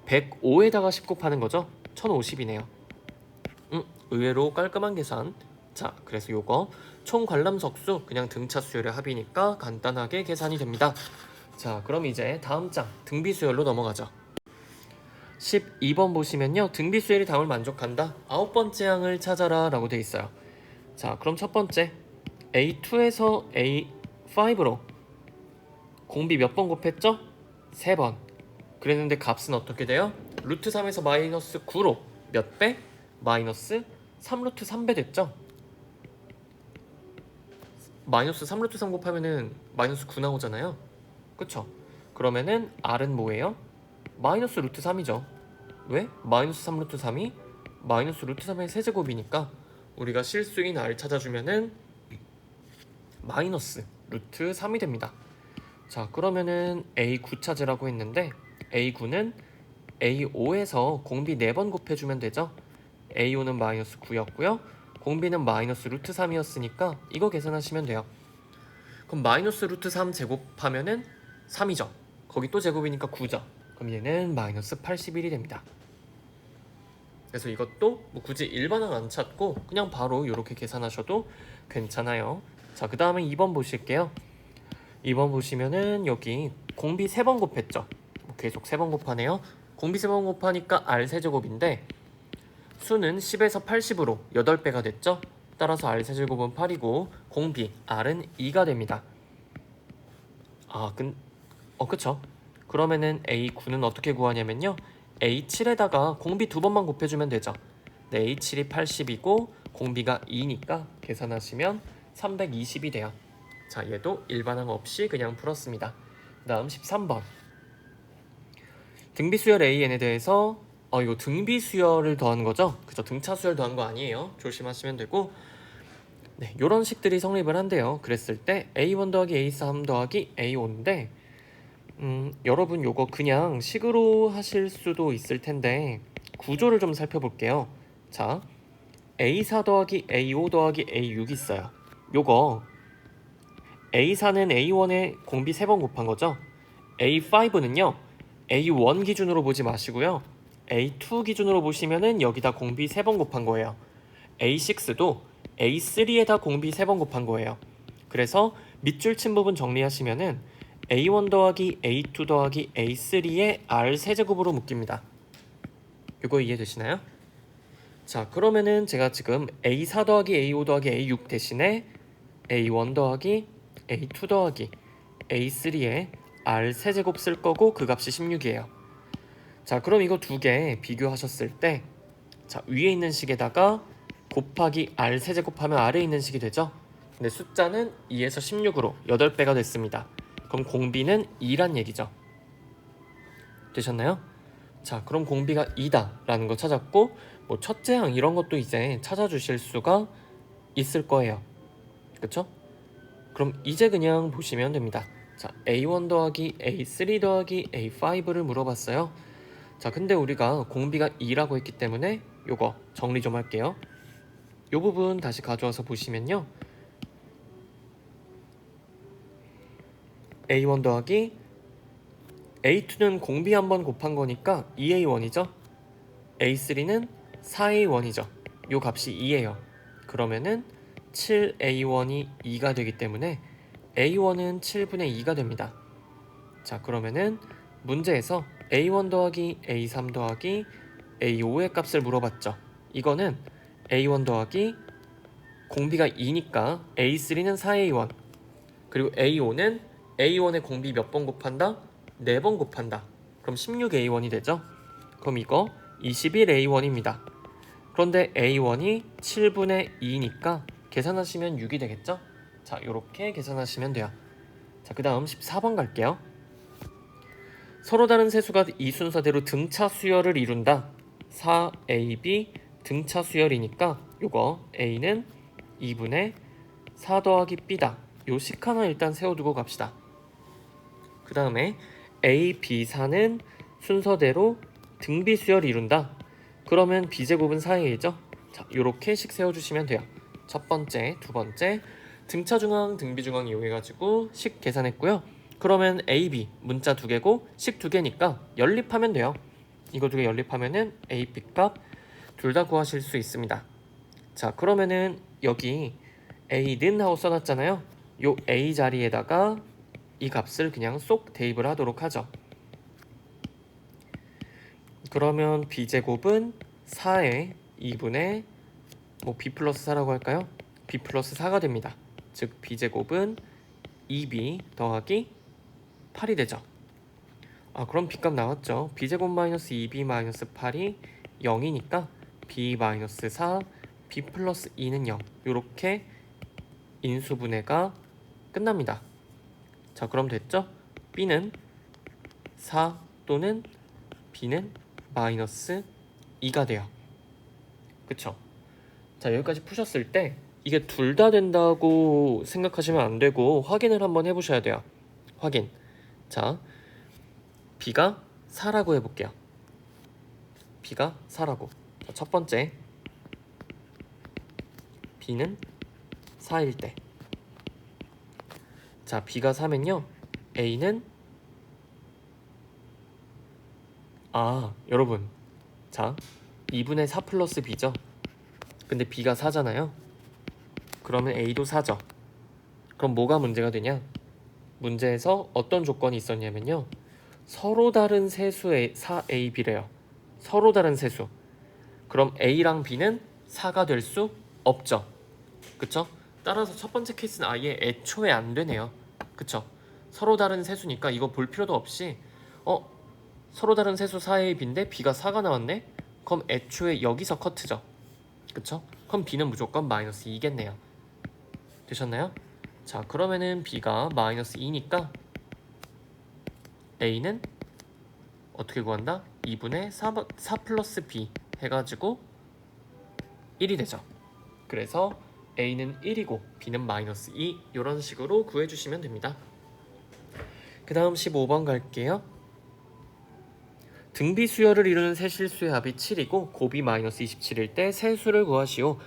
105에다가 10 곱하는 거죠? 1050이네요. 의외로 깔끔한 계산. 자, 그래서 요거 총 관람석수 그냥 등차 수열의 합이니까 간단하게 계산이 됩니다. 자, 그럼 이제 다음 장 등비 수열로 넘어가죠. 12번 보시면요, 등비 수열이 답을 만족한다. 9번째 항을 찾아라 라고 돼 있어요. 자, 그럼 첫 번째 A2에서 A5로 공비 몇 번 곱했죠? 3번. 그랬는데 값은 어떻게 돼요? 루트 3에서 마이너스 9로 몇 배? 마이너스 3루트 3배 됐죠? 마이너스 3루트 3 곱하면은 마이너스 9 나오잖아요. 그쵸? 그러면은 R은 뭐예요? 마이너스 루트 3이죠. 왜? 마이너스 3 루트 3이 마이너스 루트 3의 세제곱이니까 우리가 실수인 R 찾아주면은 마이너스 루트 3이 됩니다. 자, 그러면은 A9 찾으라고 했는데 A9는 A5에서 공비 4번 곱해주면 되죠. A5는 마이너스 9였고요. 공비는 마이너스 루트 3이었으니까 이거 계산하시면 돼요. 그럼 마이너스 루트 3 제곱하면은 3이죠. 거기 또 제곱이니까 9죠. 그럼 얘는 마이너스 81이 됩니다. 그래서 이것도 뭐 굳이 일반항 안 찾고 그냥 바로 이렇게 계산하셔도 괜찮아요. 자, 그 다음에 2번 보실게요. 2번 보시면은 여기 공비 3번 곱했죠. 계속 3번 곱하네요. 공비 3번 곱하니까 R 세제곱인데 수는 10에서 80으로 8배가 됐죠. 따라서 R 세제곱은 8이고 공비 R은 2가 됩니다. 그쵸? 그러면은 A9는 어떻게 구하냐면요, A7에다가 공비 2번만 곱해주면 되죠. 네, A7이 80이고 공비가 2니까 계산하시면 320이 돼요. 자, 얘도 일반항 없이 그냥 풀었습니다. 다음 13번. 등비수열 AN에 대해서 이거 등비수열을 더한 거죠? 그죠? 등차수열 더한 거 아니에요. 조심하시면 되고, 네, 요런 식들이 성립을 한대요. 그랬을 때 A1 더하기 A3 더하기 A5인데 여러분 요거 그냥 식으로 하실 수도 있을 텐데 구조를 좀 살펴볼게요. 자, A4 더하기 A5 더하기 A6 있어요. 요거 A4는 A1에 공비 3번 곱한 거죠. A5는요 A1 기준으로 보지 마시고요, A2 기준으로 보시면은 여기다 공비 3번 곱한 거예요. A6도 A3에다 공비 3번 곱한 거예요. 그래서 밑줄 친 부분 정리하시면은 A1 더하기 A2 더하기 A3의 R 세제곱으로 묶입니다. 이거 이해되시나요? 자, 그러면은 제가 지금 A4 더하기 A5 더하기 A6 대신에 A1 더하기 A2 더하기 A3의 R 세제곱 쓸 거고 그 값이 16이에요. 자, 그럼 이거 두 개 비교하셨을 때, 자, 위에 있는 식에다가 곱하기 R 세제곱하면 아래에 있는 식이 되죠. 근데 숫자는 2에서 16으로 8배가 됐습니다. 그럼 공비는 2란 얘기죠. 되셨나요? 자, 그럼 공비가 2다 라는 거 찾았고 뭐 첫째 항 이런 것도 이제 찾아주실 수가 있을 거예요. 그쵸? 그럼 이제 그냥 보시면 됩니다. 자, A1 더하기 A3 더하기 A5를 물어봤어요. 자, 근데 우리가 공비가 2라고 했기 때문에 요거 정리 좀 할게요. 요 부분 다시 가져와서 보시면요. A1 더하기 A2는 공비 한번 곱한 거니까 2A1이죠. A3는 4A1이죠. 요 값이 2예요. 그러면은 7A1이 2가 되기 때문에 A1은 7분의 2가 됩니다. 자, 그러면은 문제에서 A1 더하기 A3 더하기 A5의 값을 물어봤죠. 이거는 A1 더하기 공비가 2니까 A3는 4A1 그리고 A5는 A1의 공비 몇 번 곱한다? 4번 곱한다. 그럼 16A1이 되죠. 그럼 이거 21A1입니다. 그런데 A1이 7분의 2니까 계산하시면 6이 되겠죠? 자, 이렇게 계산하시면 돼요. 자, 그 다음 14번 갈게요. 서로 다른 세수가 이 순서대로 등차 수열을 이룬다. 4AB 등차 수열이니까 요거 A는 2분의 4 더하기 B다. 요 식 하나 일단 세워두고 갑시다. 그 다음에 A, B4는 순서대로 등비 수열을 이룬다. 그러면 B제곱은 4A죠? 자, 요렇게 식 세워주시면 돼요. 첫 번째, 두 번째 등차 중앙, 등비 중앙 이용해가지고 식 계산했고요. 그러면 A, B 문자 2개고 식 2개니까 연립하면 돼요. 이거 2개 연립하면은 A, B 값 둘 다 구하실 수 있습니다. 자, 그러면은 여기 A는 하고 써놨잖아요. 요 A 자리에다가 이 값을 그냥 쏙 대입을 하도록 하죠. 그러면 B제곱은 4에 2분의 B 플러스 4라고 할까요? B 플러스 4가 됩니다. 즉 B제곱은 2B 더하기 8이 되죠. 그럼 B값 나왔죠. B제곱 마이너스 2B 마이너스 8이 0이니까 B 마이너스 4, B 플러스 2는 0. 이렇게 인수분해가 끝납니다. 자, 그럼 됐죠? B는 4 또는 B는 마이너스 2가 돼요. 그쵸? 자, 여기까지 푸셨을 때 이게 둘 다 된다고 생각하시면 안 되고 확인을 한번 해보셔야 돼요. 확인. 자, B가 4라고 해볼게요. B가 4라고. 자, 첫 번째 B는 4일 때. 자, B가 4면요. A는 여러분. 자, 2분의 4 플러스 B죠. 근데 B가 4잖아요. 그러면 A도 4죠. 그럼 뭐가 문제가 되냐? 문제에서 어떤 조건이 있었냐면요. 서로 다른 세수의 4AB래요. 서로 다른 세수. 그럼 A랑 B는 4가 될 수 없죠. 그쵸? 따라서 첫 번째 케이스는 아예 애초에 안 되네요. 그쵸? 서로 다른 세수니까 이거 볼 필요도 없이 서로 다른 세수 4AB인데 B가 4가 나왔네? 그럼 애초에 여기서 커트죠. 그쵸? 그럼 B는 무조건 마이너스 2겠네요. 되셨나요? 자, 그러면은 B가 마이너스 2니까 A는 어떻게 구한다? 2분의 4 플러스 B 해가지고 1이 되죠. 그래서 A는 1이고 B는 마이너스 2 이런 식으로 구해주시면 됩니다. 그 다음 15번 갈게요. 등비 수열을 이루는 세 실수의 합이 7이고 곱이 마이너스 27일 때 세수를 구하시오.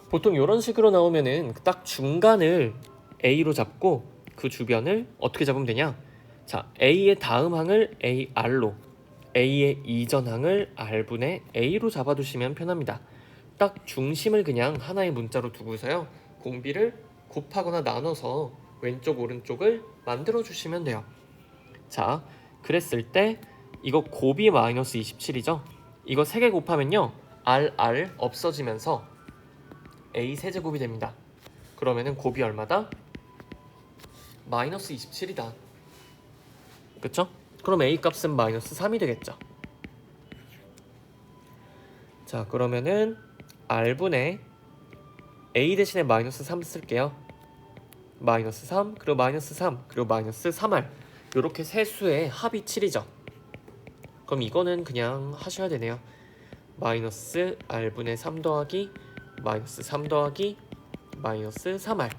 보통 이런 식으로 나오면은 딱 중간을 A로 잡고 그 주변을 어떻게 잡으면 되냐? 자, A의 다음 항을 AR로, A의 이전 항을 R분의 A로 잡아두시면 편합니다. 딱 중심을 그냥 하나의 문자로 두고서요. 공비를 곱하거나 나눠서 왼쪽 오른쪽을 만들어 주시면 돼요. 자, 그랬을 때 이거 곱이 마이너스 27이죠. 이거 3개 곱하면요. R 없어지면서 A 세제곱이 됩니다. 그러면은 곱이 얼마다? 마이너스 27이다. 그쵸? 그럼 A 값은 마이너스 3이 되겠죠. 자, 그러면은 R분의 A 대신에 마이너스 3 쓸게요. 마이너스 3, 그리고 마이너스 3, 그리고 마이너스 3R 이렇게 세 수의 합이 7이죠. 그럼 이거는 그냥 하셔야 되네요. 마이너스 r분의 3 더하기 마이너스 3 더하기 마이너스 3r.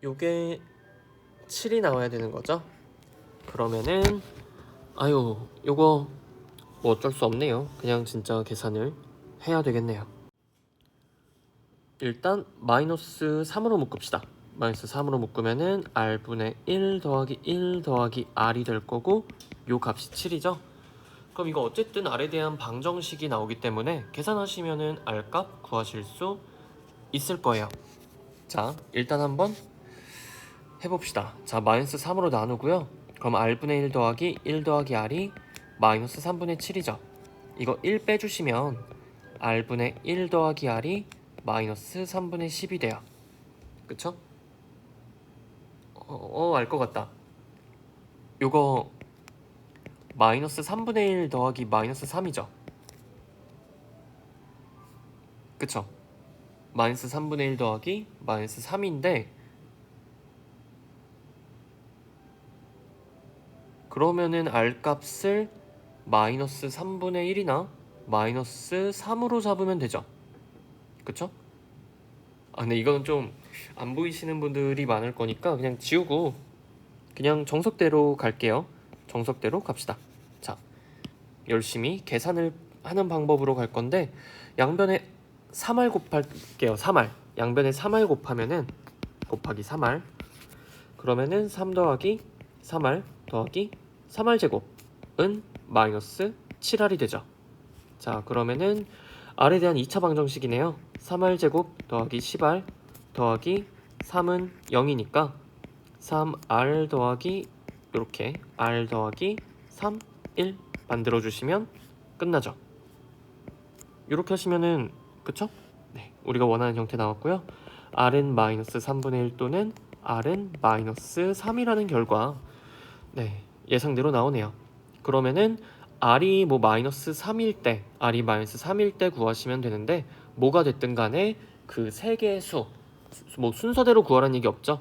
요게 7이 나와야 되는 거죠. 그러면은 요거 뭐 어쩔 수 없네요. 그냥 진짜 계산을 해야 되겠네요. 일단 마이너스 3으로 묶읍시다. 마이너스 3으로 묶으면은 r분의 1 더하기 1 더하기 r이 될 거고, 요 값이 7이죠. 그럼 이거 어쨌든 r에 대한 방정식이 나오기 때문에 계산하시면은 r값 구하실 수 있을 거예요. 자, 일단 한번 해봅시다. 자, 마이너스 3으로 나누고요. 그럼 r분의 1 더하기 1 더하기 r이 마이너스 3분의 7이죠. 이거 1 빼주시면 r분의 1 더하기 r이 마이너스 3분의 10이 돼요. 그쵸? 알 것 같다. 요거 마이너스 3분의 1 더하기 마이너스 3이죠. 그쵸? 마이너스 3분의 1 더하기 마이너스 3인데, 그러면은 r값을 마이너스 3분의 1이나 마이너스 3으로 잡으면 되죠. 그쵸? 근데 이건 좀 안 보이시는 분들이 많을 거니까 그냥 지우고 그냥 정석대로 갈게요. 정석대로 갑시다. 자, 열심히 계산을 하는 방법으로 갈 건데, 양변에 3r 곱할게요. 3r. 양변에 3r 곱하면은 곱하기 3r. 그러면은 3 더하기 3r 더하기 3r 제곱은 마이너스 7r이 되죠. 자, 그러면은 r에 대한 2차 방정식이네요. 3r 제곱 더하기 10r 더하기 3은 0이니까 3r 더하기 이렇게 r 더하기 3, 1 만들어주시면 끝나죠. 이렇게 하시면은, 그쵸? 네, 우리가 원하는 형태 나왔고요. r은 마이너스 3분의 1 또는 r은 마이너스 3이라는 결과, 네, 예상대로 나오네요. 그러면은 r이 뭐 마이너스 3일 때, r이 마이너스 3일 때 구하시면 되는데, 뭐가 됐든 간에 그 세 개의 수, 뭐 순서대로 구하라는 얘기 없죠.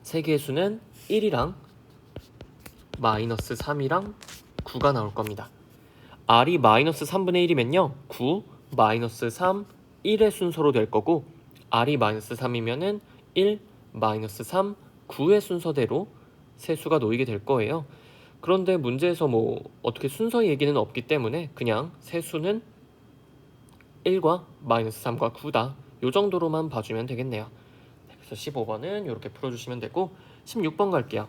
세 개의 수는 1이랑 마이너스 3이랑 9가 나올 겁니다. r이 마이너스 3분의 1이면요 9, 마이너스 3, 1의 순서로 될 거고, r이 마이너스 3이면은 1, 마이너스 3, 9의 순서대로 세 수가 놓이게 될 거예요. 그런데 문제에서 뭐 어떻게 순서 얘기는 없기 때문에 그냥 세 수는 1과 마이너스 3과 9다, 요 정도로만 봐주면 되겠네요. 그래서 15번은 이렇게 풀어주시면 되고, 16번 갈게요.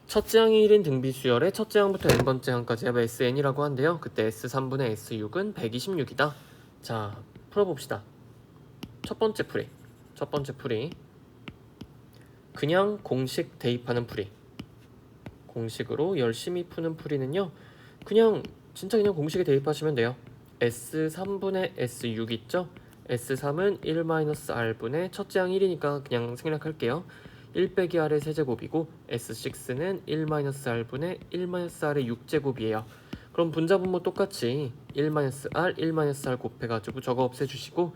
첫째 항이 1인 등비수열의 첫째 항부터 n번째 항까지 합 SN이라고 한대요. 그때 S3분의 S6은 126이다. 자, 풀어봅시다. 첫 번째 풀이 그냥 공식 대입하는 풀이. 공식으로 열심히 푸는 풀이는요, 그냥 진짜 그냥 공식에 대입하시면 돼요. S3분의 S6 있죠? S3은 1-R분의 첫째 항 1이니까 그냥 생략할게요. 1 빼기 R의 세제곱이고, S6는 1-R분의 1-R의 6제곱이에요. 그럼 분자분모 똑같이 1-R, 1-R 곱해가지고 저거 없애주시고,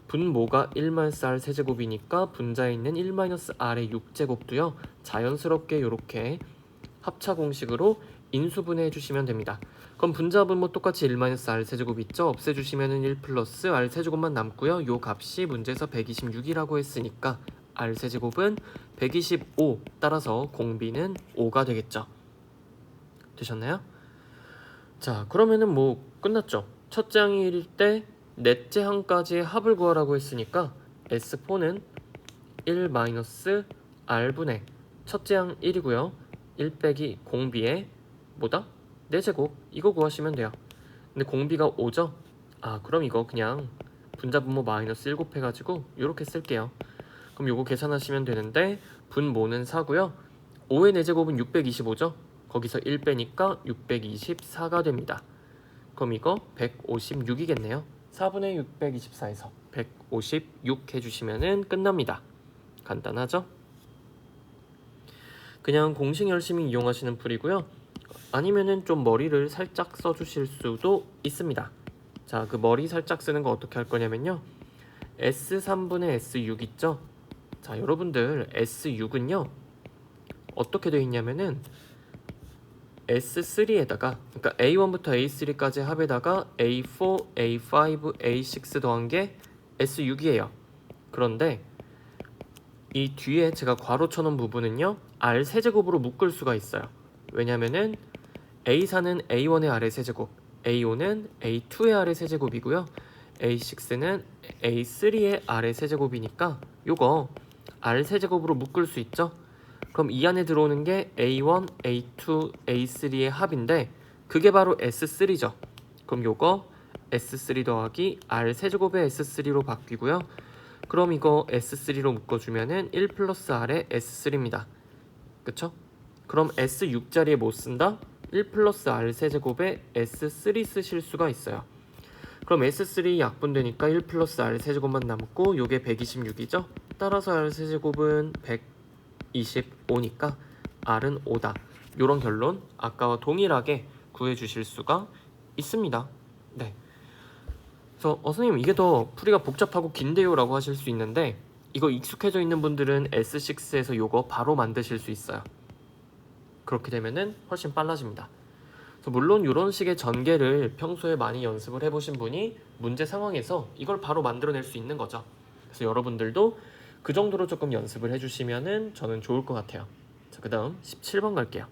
분모가 1-R 세제곱이니까 분자에 있는 1-R의 6제곱도요 자연스럽게 이렇게 합차 공식으로 인수분해 해주시면 됩니다. 그럼 분자분모 똑같이 1-R 세제곱 있죠? 없애주시면 1 플러스 R 세제곱만 남고요. 요 값이 문제에서 126이라고 했으니까 R 세제곱은 125, 따라서 공비는 5가 되겠죠. 되셨나요? 자, 그러면은 뭐 끝났죠. 첫째 항이 1일 때 넷째 항까지의 합을 구하라고 했으니까 S4는 1-R분의 첫째 항 1이고요. 1 빼기 공비의 뭐다? 4제곱, 이거 구하시면 돼요. 근데 공비가 5죠? 그럼 이거 그냥 분자분모 마이너스 1 곱해가지고 이렇게 쓸게요. 그럼 요거 계산하시면 되는데, 분모는 4고요. 5의 4제곱은 625죠? 거기서 1 빼니까 624가 됩니다. 그럼 이거 156이겠네요. 4분의 624에서 156 해주시면 끝납니다. 간단하죠? 그냥 공식 열심히 이용하시는 풀이고요. 아니면은 좀 머리를 살짝 써주실 수도 있습니다. 자, 그 머리 살짝 쓰는 거 어떻게 할 거냐면요. S3분의 S6 있죠? 자, 여러분들 S6은요 어떻게 되어 있냐면은 S3에다가 그러니까 A1부터 A3까지 합에다가 A4, A5, A6 더한 게 S6이에요. 그런데 이 뒤에 제가 괄호 쳐놓은 부분은요 R 세제곱으로 묶을 수가 있어요. 왜냐면은 A4는 A1의 R의 세제곱, A5는 A2의 R의 세제곱이고요, A6는 A3의 R의 세제곱이니까 요거 R 세제곱으로 묶을 수 있죠. 그럼 이 안에 들어오는 게 A1, A2, A3의 합인데 그게 바로 S3죠. 그럼 요거 S3 더하기 R 세제곱의 S3로 바뀌고요. 그럼 이거 S3로 묶어주면은 1 플러스 R의 S3입니다. 그쵸? 그럼 S6자리에 못 쓴다? 1 플러스 R 세제곱에 S3 쓰실 수가 있어요. 그럼 S3 약분되니까 1 플러스 R 세제곱만 남고 요게 126이죠? 따라서 R 세제곱은 125니까 R은 5다. 요런 결론 아까와 동일하게 구해주실 수가 있습니다. 네. 그래서 선생님 이게 더 풀이가 복잡하고 긴데요 라고 하실 수 있는데 이거 익숙해져 있는 분들은 S6에서 요거 바로 만드실 수 있어요. 그렇게 되면은 훨씬 빨라집니다. 그래서 물론 이런 식의 전개를 평소에 많이 연습을 해보신 분이 문제 상황에서 이걸 바로 만들어낼 수 있는 거죠. 그래서 여러분들도 그 정도로 조금 연습을 해주시면은 저는 좋을 것 같아요. 자, 그 다음 17번 갈게요.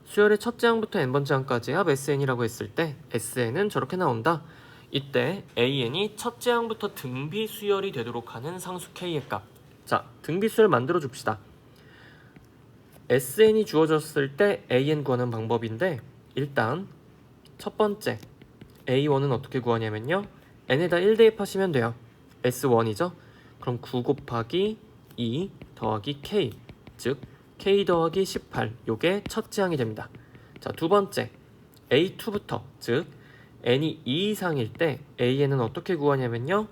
수열의 첫째 항부터 n번째 항까지의 합 SN이라고 했을 때 SN은 저렇게 나온다. 이때 AN이 첫째 항부터 등비 수열이 되도록 하는 상수 K의 값. 자, 등비 수열 만들어 줍시다. SN이 주어졌을 때 AN 구하는 방법인데 일단 첫 번째 A1은 어떻게 구하냐면요. n에다 1 대입하시면 돼요. S1이죠. 그럼 9 곱하기 2 더하기 K, 즉 K 더하기 18, 요게 첫째 항이 됩니다. 자, 두 번째 A2부터, 즉 n이 2 이상일 때 AN은 어떻게 구하냐면요.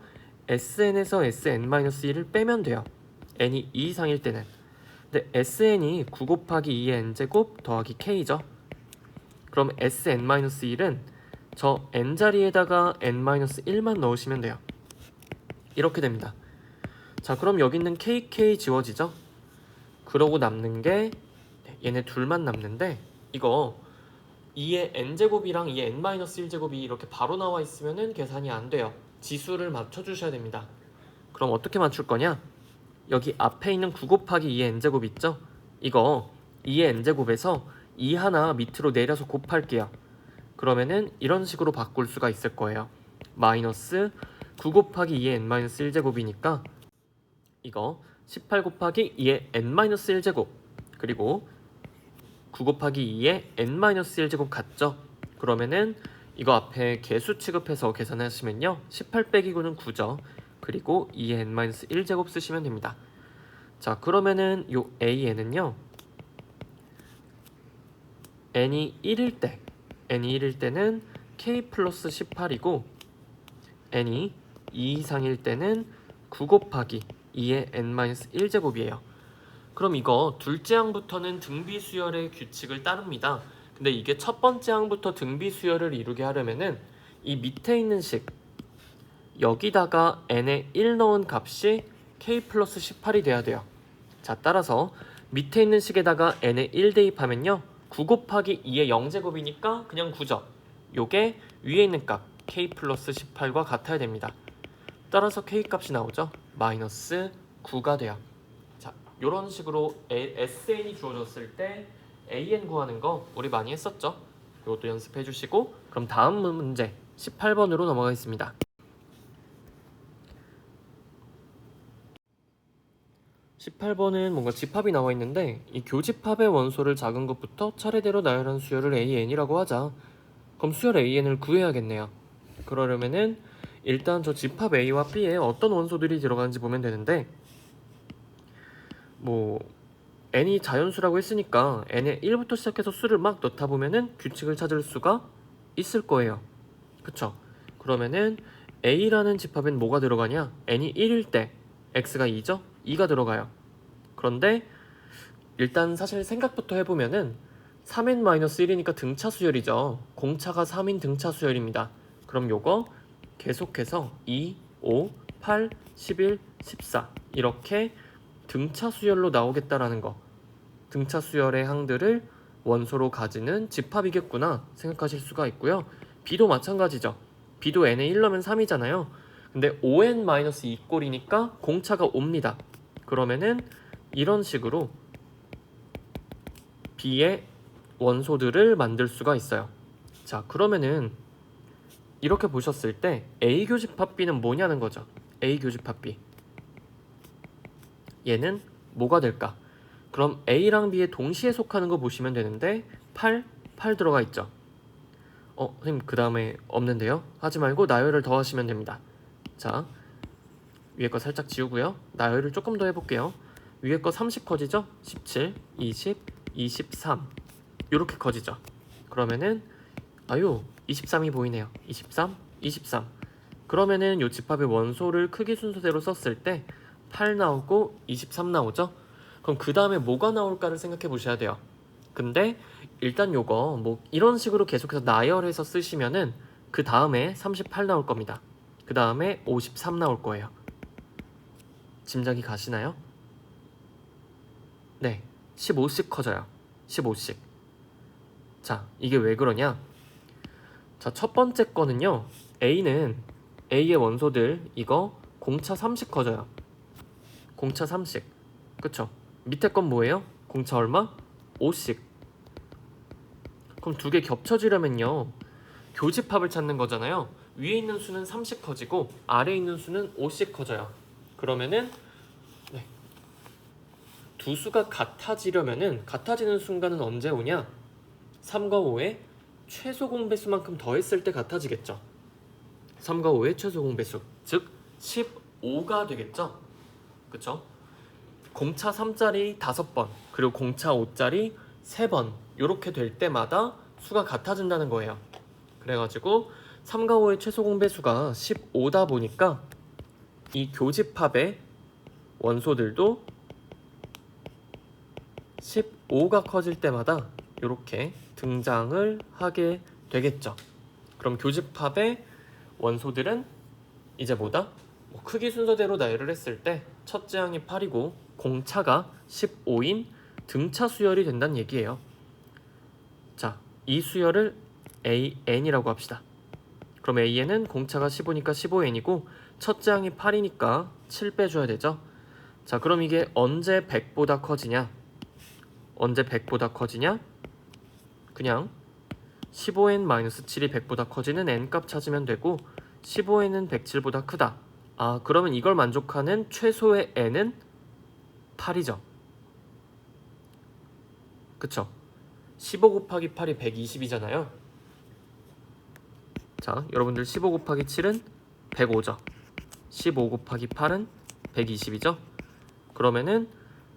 SN에서 SN-1을 빼면 돼요. n이 2 이상일 때는. 근데 SN이 9 곱하기 2의 n제곱 더하기 K죠. 그럼 SN-1은 저 n자리에다가 n-1만 넣으시면 돼요. 이렇게 됩니다. 자, 그럼 여기 있는 KK 지워지죠? 그러고 남는 게 얘네 둘만 남는데 이거 2의 n제곱이랑 2의 n-1제곱이 이렇게 바로 나와 있으면은 계산이 안 돼요. 지수를 맞춰주셔야 됩니다. 그럼 어떻게 맞출 거냐? 여기 앞에 있는 9 곱하기 2의 n제곱 있죠? 이거 2의 n제곱에서 2 하나 밑으로 내려서 곱할게요. 그러면은 이런 식으로 바꿀 수가 있을 거예요. 마이너스 9 곱하기 2의 n-1제곱이니까 이거 18 곱하기 2의 n-1제곱 그리고 9 곱하기 2의 n-1제곱 같죠? 그러면은 이거 앞에 개수 취급해서 계산하시면요. 18 빼기 9는 9죠. 그리고 2의 n-1제곱 쓰시면 됩니다. 자, 그러면은 요 AN은요. n이 1일 때는 K 플러스 18이고 n이 2 이상일 때는 9 곱하기 2의 n-1제곱이에요. 그럼 이거 둘째 항부터는 등비 수열의 규칙을 따릅니다. 근데 이게 첫 번째 항부터 등비 수열을 이루게 하려면은 이 밑에 있는 식 여기다가 n에 1 넣은 값이 K 플러스 18이 돼야 돼요. 자, 따라서 밑에 있는 식에다가 n에 1 대입하면요. 9 곱하기 2의 0제곱이니까 그냥 9죠. 요게 위에 있는 값 K 플러스 18과 같아야 됩니다. 따라서 K 값이 나오죠. 마이너스 9가 돼요. 자, 요런 식으로 SN이 주어졌을 때 AN 구하는 거 우리 많이 했었죠. 이것도 연습해 주시고 그럼 다음 문제 18번으로 넘어가겠습니다. 18번은 뭔가 집합이 나와 있는데 이 교집합의 원소를 작은 것부터 차례대로 나열한 수열을 AN이라고 하자. 그럼 수열 AN을 구해야겠네요. 그러려면은 일단 저 집합 A와 B에 어떤 원소들이 들어가는지 보면 되는데 뭐 n이 자연수라고 했으니까 n에 1부터 시작해서 수를 막 넣다 보면은 규칙을 찾을 수가 있을 거예요. 그쵸? 그러면은 A라는 집합엔 뭐가 들어가냐? n이 1일 때 x가 2죠? 2가 들어가요. 그런데 일단 사실 생각부터 해보면은 3n-1이니까 등차 수열이죠. 공차가 3인 등차 수열입니다. 그럼 요거 계속해서 2, 5, 8, 11, 14 이렇게 등차 수열로 나오겠다라는 거. 등차 수열의 항들을 원소로 가지는 집합이겠구나 생각하실 수가 있고요. B도 마찬가지죠. B도 n에 1 넣으면 3이잖아요. 근데 5n-2꼴이니까 공차가 5입니다. 그러면은 이런 식으로 B의 원소들을 만들 수가 있어요. 자, 그러면은 이렇게 보셨을 때 A 교집합 B는 뭐냐는 거죠. A 교집합 B. 얘는 뭐가 될까? 그럼 A랑 B에 동시에 속하는 거 보시면 되는데 8 들어가 있죠. 선생님 그 다음에 없는데요? 하지 말고 나열을 더 하시면 됩니다. 자, 위에 거 살짝 지우고요. 나열을 조금 더 해볼게요. 위에 거 30 커지죠? 17, 20, 23 이렇게 커지죠. 그러면은 23이 보이네요. 23, 23 그러면은 요 집합의 원소를 크기 순서대로 썼을 때 8 나오고 23 나오죠? 그럼 그 다음에 뭐가 나올까를 생각해 보셔야 돼요. 근데 일단 요거 뭐 이런 식으로 계속해서 나열해서 쓰시면은 그 다음에 38 나올 겁니다. 그 다음에 53 나올 거예요. 짐작이 가시나요? 네, 15씩 커져요. 15씩. 자, 이게 왜 그러냐? 자, 첫 번째 거는요. A의 원소들 이거 공차 3씩 커져요. 공차 3씩. 그쵸? 밑에 건 뭐예요? 공차 얼마? 5씩. 그럼 두 개 겹쳐지려면요. 교집합을 찾는 거잖아요. 위에 있는 수는 3씩 커지고 아래에 있는 수는 5씩 커져요. 그러면은 두 수가 같아지려면은 같아지는 순간은 언제 오냐? 3과 5의 최소 공배수만큼 더했을 때 같아지겠죠. 3과 5의 최소 공배수, 즉 15가 되겠죠. 그쵸? 공차 3짜리 5번, 그리고 공차 5짜리 3번 이렇게 될 때마다 수가 같아진다는 거예요. 그래가지고 3과 5의 최소 공배수가 15다 보니까 이 교집합의 원소들도 15가 커질 때마다 이렇게 등장을 하게 되겠죠. 그럼 교집합의 원소들은 이제 뭐다? 크기 순서대로 나열을 했을 때 첫째 항이 8이고 공차가 15인 등차 수열이 된다는 얘기예요. 자, 이 수열을 AN이라고 합시다. 그럼 AN은 공차가 15니까 15N이고 첫째 항이 8이니까 7 빼줘야 되죠. 자, 그럼 이게 언제 100보다 커지냐? 언제 100보다 커지냐? 그냥 15n-7이 100보다 커지는 n값 찾으면 되고 15n은 107보다 크다. 그러면 이걸 만족하는 최소의 n은 8이죠. 그쵸? 15 곱하기 8이 120이잖아요. 자, 여러분들 15 곱하기 7은 105죠. 15 곱하기 8은 120이죠. 그러면은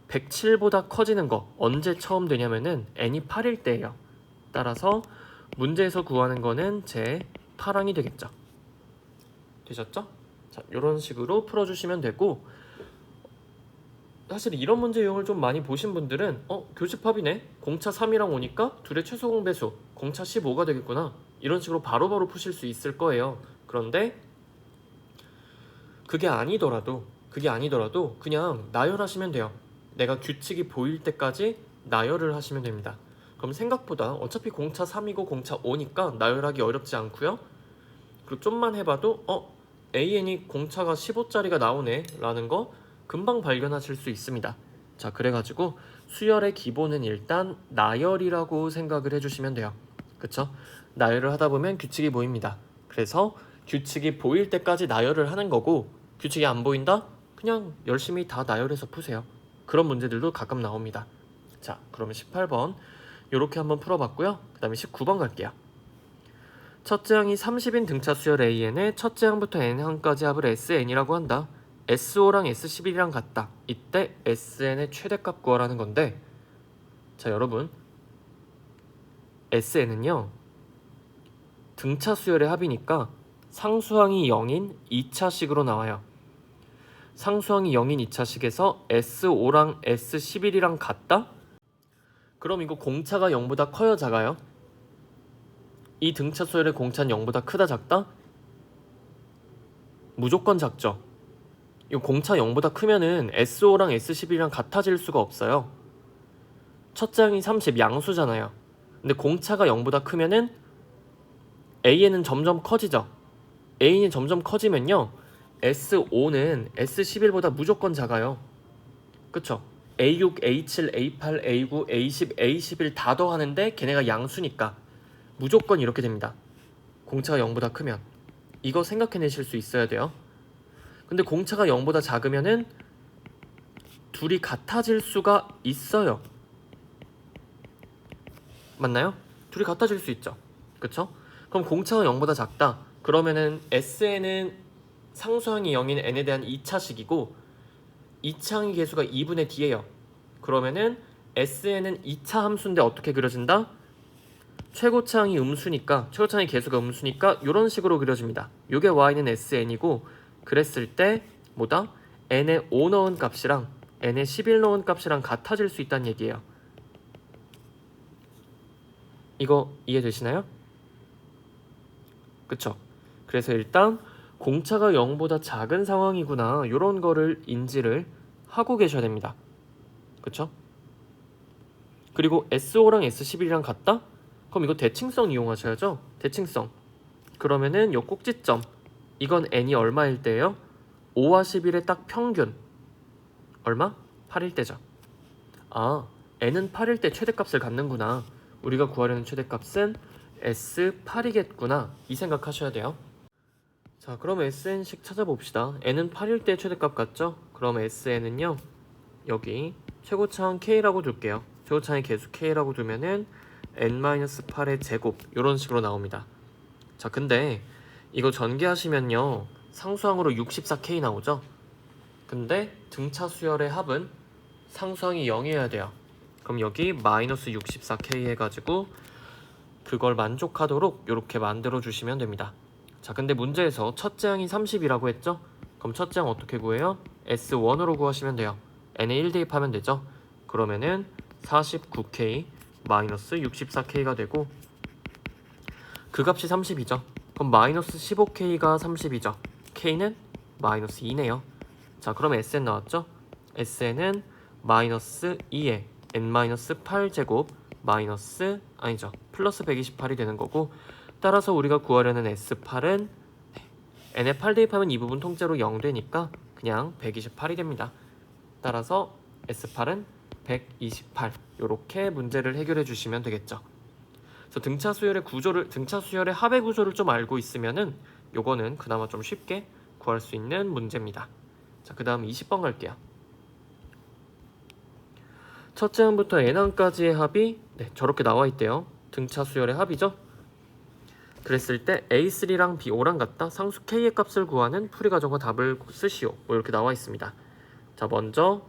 107보다 커지는 거 언제 처음 되냐면은 n이 8일 때예요. 따라서 문제에서 구하는 거는 제 8항이 되겠죠. 되셨죠? 자, 이런 식으로 풀어주시면 되고, 사실 이런 문제 유형을 좀 많이 보신 분들은 교집합이네, 공차 3이랑 오니까 둘의 최소 공배수 공차 15가 되겠구나, 이런 식으로 바로바로 푸실 수 있을 거예요. 그런데 그게 아니더라도 그냥 나열하시면 돼요. 내가 규칙이 보일 때까지 나열을 하시면 됩니다. 그럼 생각보다 어차피 공차 3이고 공차 5니까 나열하기 어렵지 않고요. 그리고 좀만 해봐도 AN이 공차가 15짜리가 나오네 라는 거 금방 발견하실 수 있습니다. 자, 그래가지고 수열의 기본은 일단 나열이라고 생각을 해주시면 돼요. 그쵸? 나열을 하다 보면 규칙이 보입니다. 그래서 규칙이 보일 때까지 나열을 하는 거고, 규칙이 안 보인다? 그냥 열심히 다 나열해서 푸세요. 그런 문제들도 가끔 나옵니다. 자, 그러면 18번 이렇게 한번 풀어봤고요. 그 다음에 19번 갈게요. 첫째 항이 30인 등차 수열 AN의 첫째 항부터 n항까지 합을 SN이라고 한다. S5랑 S11이랑 같다. 이때 SN의 최대값 구하라는 건데, 자, 여러분, SN은요 등차 수열의 합이니까 상수항이 0인 2차식으로 나와요. 상수항이 0인 2차식에서 S5랑 S11이랑 같다? 그럼 이거 공차가 0보다 커요, 작아요? 이 등차 수열의 공차는 0보다 크다, 작다? 무조건 작죠. 이 공차 0보다 크면은 S5랑 S11이랑 같아질 수가 없어요. 첫째 항이 30 양수잖아요. 근데 공차가 0보다 크면은 AN은 점점 커지죠. AN이 점점 커지면요, S5는 S11보다 무조건 작아요. 그쵸? A6, A7, A8, A9, A10, A11 다 더하는데 걔네가 양수니까 무조건 이렇게 됩니다. 공차가 0보다 크면. 이거 생각해내실 수 있어야 돼요. 근데 공차가 0보다 작으면은 둘이 같아질 수가 있어요. 맞나요? 둘이 같아질 수 있죠. 그쵸? 그럼 공차가 0보다 작다. 그러면은 SN은 상수항이 0인 n에 대한 2차식이고 2차항의 개수가 2분의 d예요. 그러면은 SN은 2차 함수인데 어떻게 그려진다? 최고차항이 최고차항의 개수가 음수니까 이런 식으로 그려집니다. 요게 y는 SN이고, 그랬을 때 뭐다? n에 5 넣은 값이랑 n에 11 넣은 값이랑 같아질 수 있다는 얘기예요. 이거 이해되시나요? 그쵸? 그래서 일단 공차가 0보다 작은 상황이구나, 이런 거를 인지를 하고 계셔야 됩니다. 그쵸? 그리고 S5랑 S11이랑 같다? 그럼 이거 대칭성 이용하셔야죠. 대칭성. 그러면은 요 꼭지점, 이건 n이 얼마일 때예요? 5와 11의 딱 평균. 얼마? 8일 때죠. 아, n은 8일 때 최대값을 갖는구나. 우리가 구하려는 최대값은 S8이겠구나, 이 생각하셔야 돼요. 자, 그럼 SN식 찾아봅시다. n은 8일 때 최대값 같죠? 그럼 SN은요, 여기 최고차항 K라고 둘게요. 최고차항의 개수 K라고 두면은 n-8의 제곱, 이런 식으로 나옵니다. 자, 근데 이거 전개하시면요, 상수항으로 64K 나오죠? 근데 등차 수열의 합은 상수항이 0이어야 돼요. 그럼 여기 마이너스 64K 해가지고 그걸 만족하도록 이렇게 만들어 주시면 됩니다. 자, 근데 문제에서 첫째 항이 30이라고 했죠? 그럼 첫째 항 어떻게 구해요? S1으로 구하시면 돼요. n에 1 대입하면 되죠? 그러면은 49K 마이너스 64K가 되고, 그 값이 30이죠. 그럼 마이너스 15K가 30이죠. K는 마이너스 2네요. 자, 그럼 SN 나왔죠? SN은 마이너스 2에 n-8제곱 마이너스, 아니죠, 플러스 128이 되는 거고, 따라서 우리가 구하려는 S8은 n에 8 대입하면 이 부분 통째로 0 되니까 그냥 128이 됩니다. 따라서 S8은 128. 이렇게 문제를 해결해 주시면 되겠죠. 그래서 등차 수열의 합의 구조를 좀 알고 있으면은 요거는 그나마 좀 쉽게 구할 수 있는 문제입니다. 자, 그다음 20번 갈게요. 첫째 항부터 n항까지의 합이 저렇게 나와 있대요. 등차 수열의 합이죠. 그랬을 때 A3랑 B5랑 같다. 상수 K의 값을 구하는 풀이 과정과 답을 쓰시오. 뭐 이렇게 나와 있습니다. 자, 먼저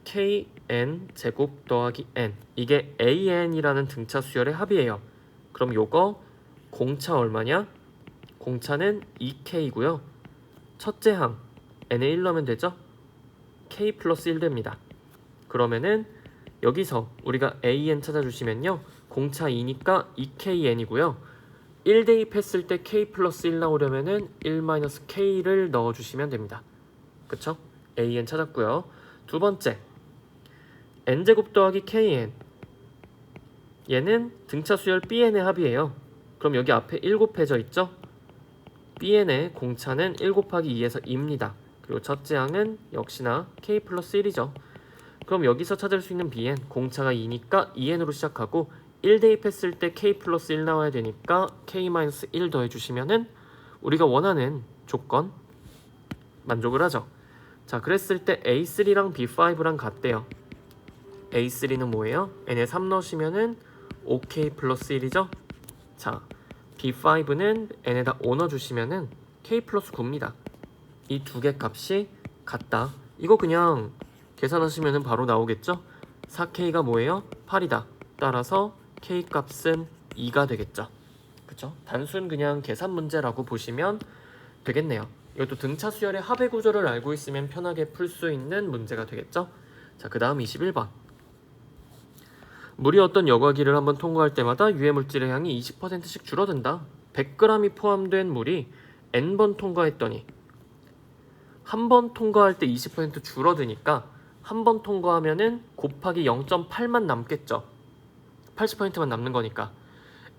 kn 제곱 더하기 n, 이게 an이라는 등차 수열의 합이에요. 그럼 요거 공차 얼마냐? 공차는 2k고요. 첫째 항 n에 1 넣으면 되죠? k 플러스 1 됩니다. 그러면은 여기서 우리가 an 찾아주시면요, 공차 2니까 2kn이고요. 1 대입했을 때 k 플러스 1 나오려면은 1-k를 넣어주시면 됩니다. 그쵸? an 찾았고요. 두 번째, n제곱 더하기 kn, 얘는 등차 수열 bn의 합이에요. 그럼 여기 앞에 1 곱해져 있죠? bn의 공차는 1 곱하기 2에서 2입니다. 그리고 첫째 항은 역시나 k 플러스 1이죠. 그럼 여기서 찾을 수 있는 bn, 공차가 2니까 2n으로 시작하고 1 대입했을 때 k 플러스 1 나와야 되니까 k-1 더해주시면은 우리가 원하는 조건 만족을 하죠. 자, 그랬을 때 A3랑 B5랑 같대요. A3는 뭐예요? n에 3 넣으시면은 5k 플러스 1이죠. 자, B5는 n에다 5 넣어주시면은 k 플러스 9입니다. 이 두 개 값이 같다. 이거 그냥 계산하시면은 바로 나오겠죠? 4k가 뭐예요? 8이다. 따라서 k 값은 2가 되겠죠. 그쵸? 단순 그냥 계산 문제라고 보시면 되겠네요. 이것도 등차 수열의 합의 구조를 알고 있으면 편하게 풀 수 있는 문제가 되겠죠? 자, 그 다음 21번. 물이 어떤 여과기를 한번 통과할 때마다 유해 물질의 양이 20%씩 줄어든다. 100g이 포함된 물이 n번 통과했더니 한 번 통과할 때 20% 줄어드니까 한 번 통과하면은 곱하기 0.8만 남겠죠. 80%만 남는 거니까.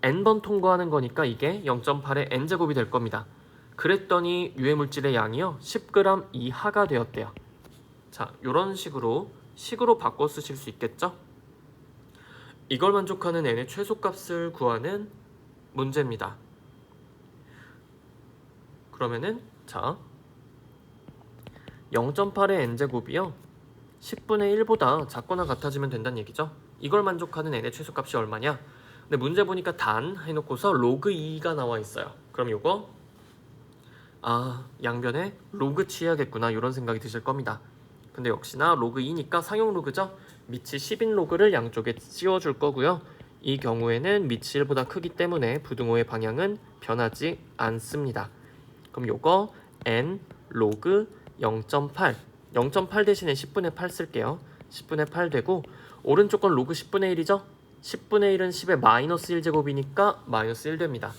n번 통과하는 거니까 이게 0.8의 n제곱이 될 겁니다. 그랬더니 유해물질의 양이요 10g 이하가 되었대요. 자, 이런 식으로 바꿔 쓰실 수 있겠죠? 이걸 만족하는 n의 최소값을 구하는 문제입니다. 그러면은 자 0.8의 n제곱이요 10분의 1보다 작거나 같아지면 된다는 얘기죠. 이걸 만족하는 n의 최소값이 얼마냐? 근데 문제 보니까 단 해놓고서 로그 2가 나와 있어요. 그럼 요거 양변에 로그 취해야겠구나 이런 생각이 드실 겁니다. 근데 역시나 로그 2니까 상용 로그죠. 밑이 10인 로그를 양쪽에 씌워줄 거고요. 이 경우에는 밑이 1보다 크기 때문에 부등호의 방향은 변하지 않습니다. 그럼 요거 n 로그 0.8 0.8 대신에 10분의 8 쓸게요. 10분의 8 되고 오른쪽 건 로그 10분의 1이죠. 10분의 1은 10의 마이너스 1제곱이니까 마이너스 1 됩니다.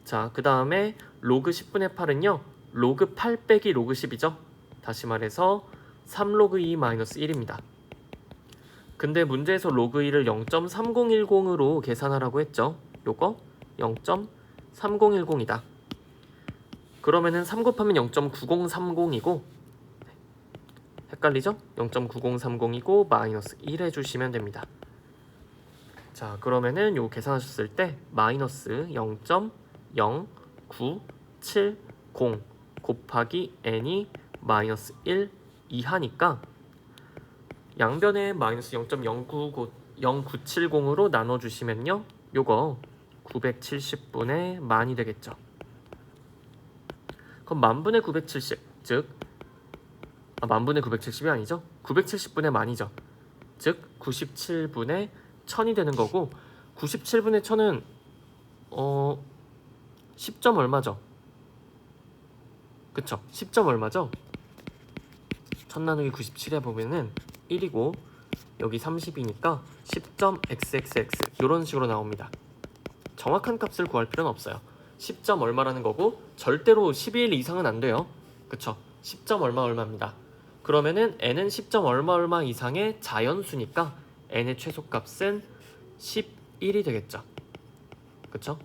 자, 그 다음에 로그 10분의 8은요 로그 8 빼기 로그 10이죠. 다시 말해서 3로그 2 마이너스 1입니다. 근데 문제에서 로그 2를 0.3010으로 계산하라고 했죠. 요거 0.3010이다. 그러면은 3 곱하면 0.9030이고 헷갈리죠? 0.9030이고 마이너스 1 해주시면 됩니다. 자, 그러면은 요 계산하셨을 때 마이너스 0.0970 곱하기 n이 마이너스 1 이하니까 양변에 마이너스 0.0970으로 나눠주시면요 요거 970분의 만이 되겠죠. 그럼 만분의 970 즉 만분의 970이 아니죠. 970분의 만이죠. 즉 97분의 1000이 되는 거고 97분의 1000은 10점 얼마죠? 그쵸? 10점 얼마죠? 1000 나누기 97에 보면은 1이고 여기 30이니까 10.xxx 이런 식으로 나옵니다. 정확한 값을 구할 필요는 없어요. 10점 얼마라는 거고 절대로 12일 이상은 안 돼요. 그쵸? 10점 얼마입니다. 그러면은 n은 10점 얼마 이상의 자연수니까 n의 최소값은 11이 되겠죠. 그쵸?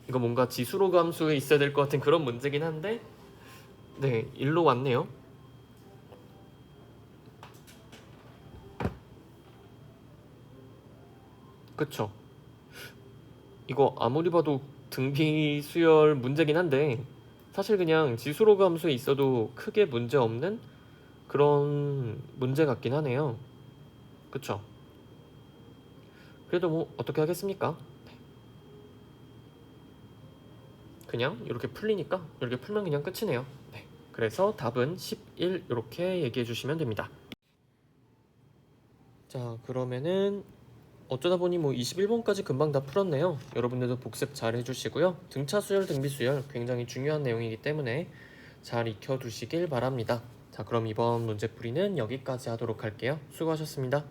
이거 뭔가 지수로 함수에 있어야 될 것 같은 그런 문제긴 한데 네, 일로 왔네요. 그쵸? 이거 아무리 봐도 등비 수열 문제긴 한데 사실 그냥 지수로그 함수에 있어도 크게 문제 없는 그런 문제 같긴 하네요. 그쵸? 그래도 뭐 어떻게 하겠습니까? 네. 그냥 이렇게 풀리니까 이렇게 풀면 그냥 끝이네요. 네. 그래서 답은 11 이렇게 얘기해 주시면 됩니다. 자, 그러면은 어쩌다 보니 뭐 21번까지 금방 다 풀었네요. 여러분들도 복습 잘 해주시고요. 등차 수열, 등비 수열 굉장히 중요한 내용이기 때문에 잘 익혀두시길 바랍니다. 자, 그럼 이번 문제풀이는 여기까지 하도록 할게요. 수고하셨습니다.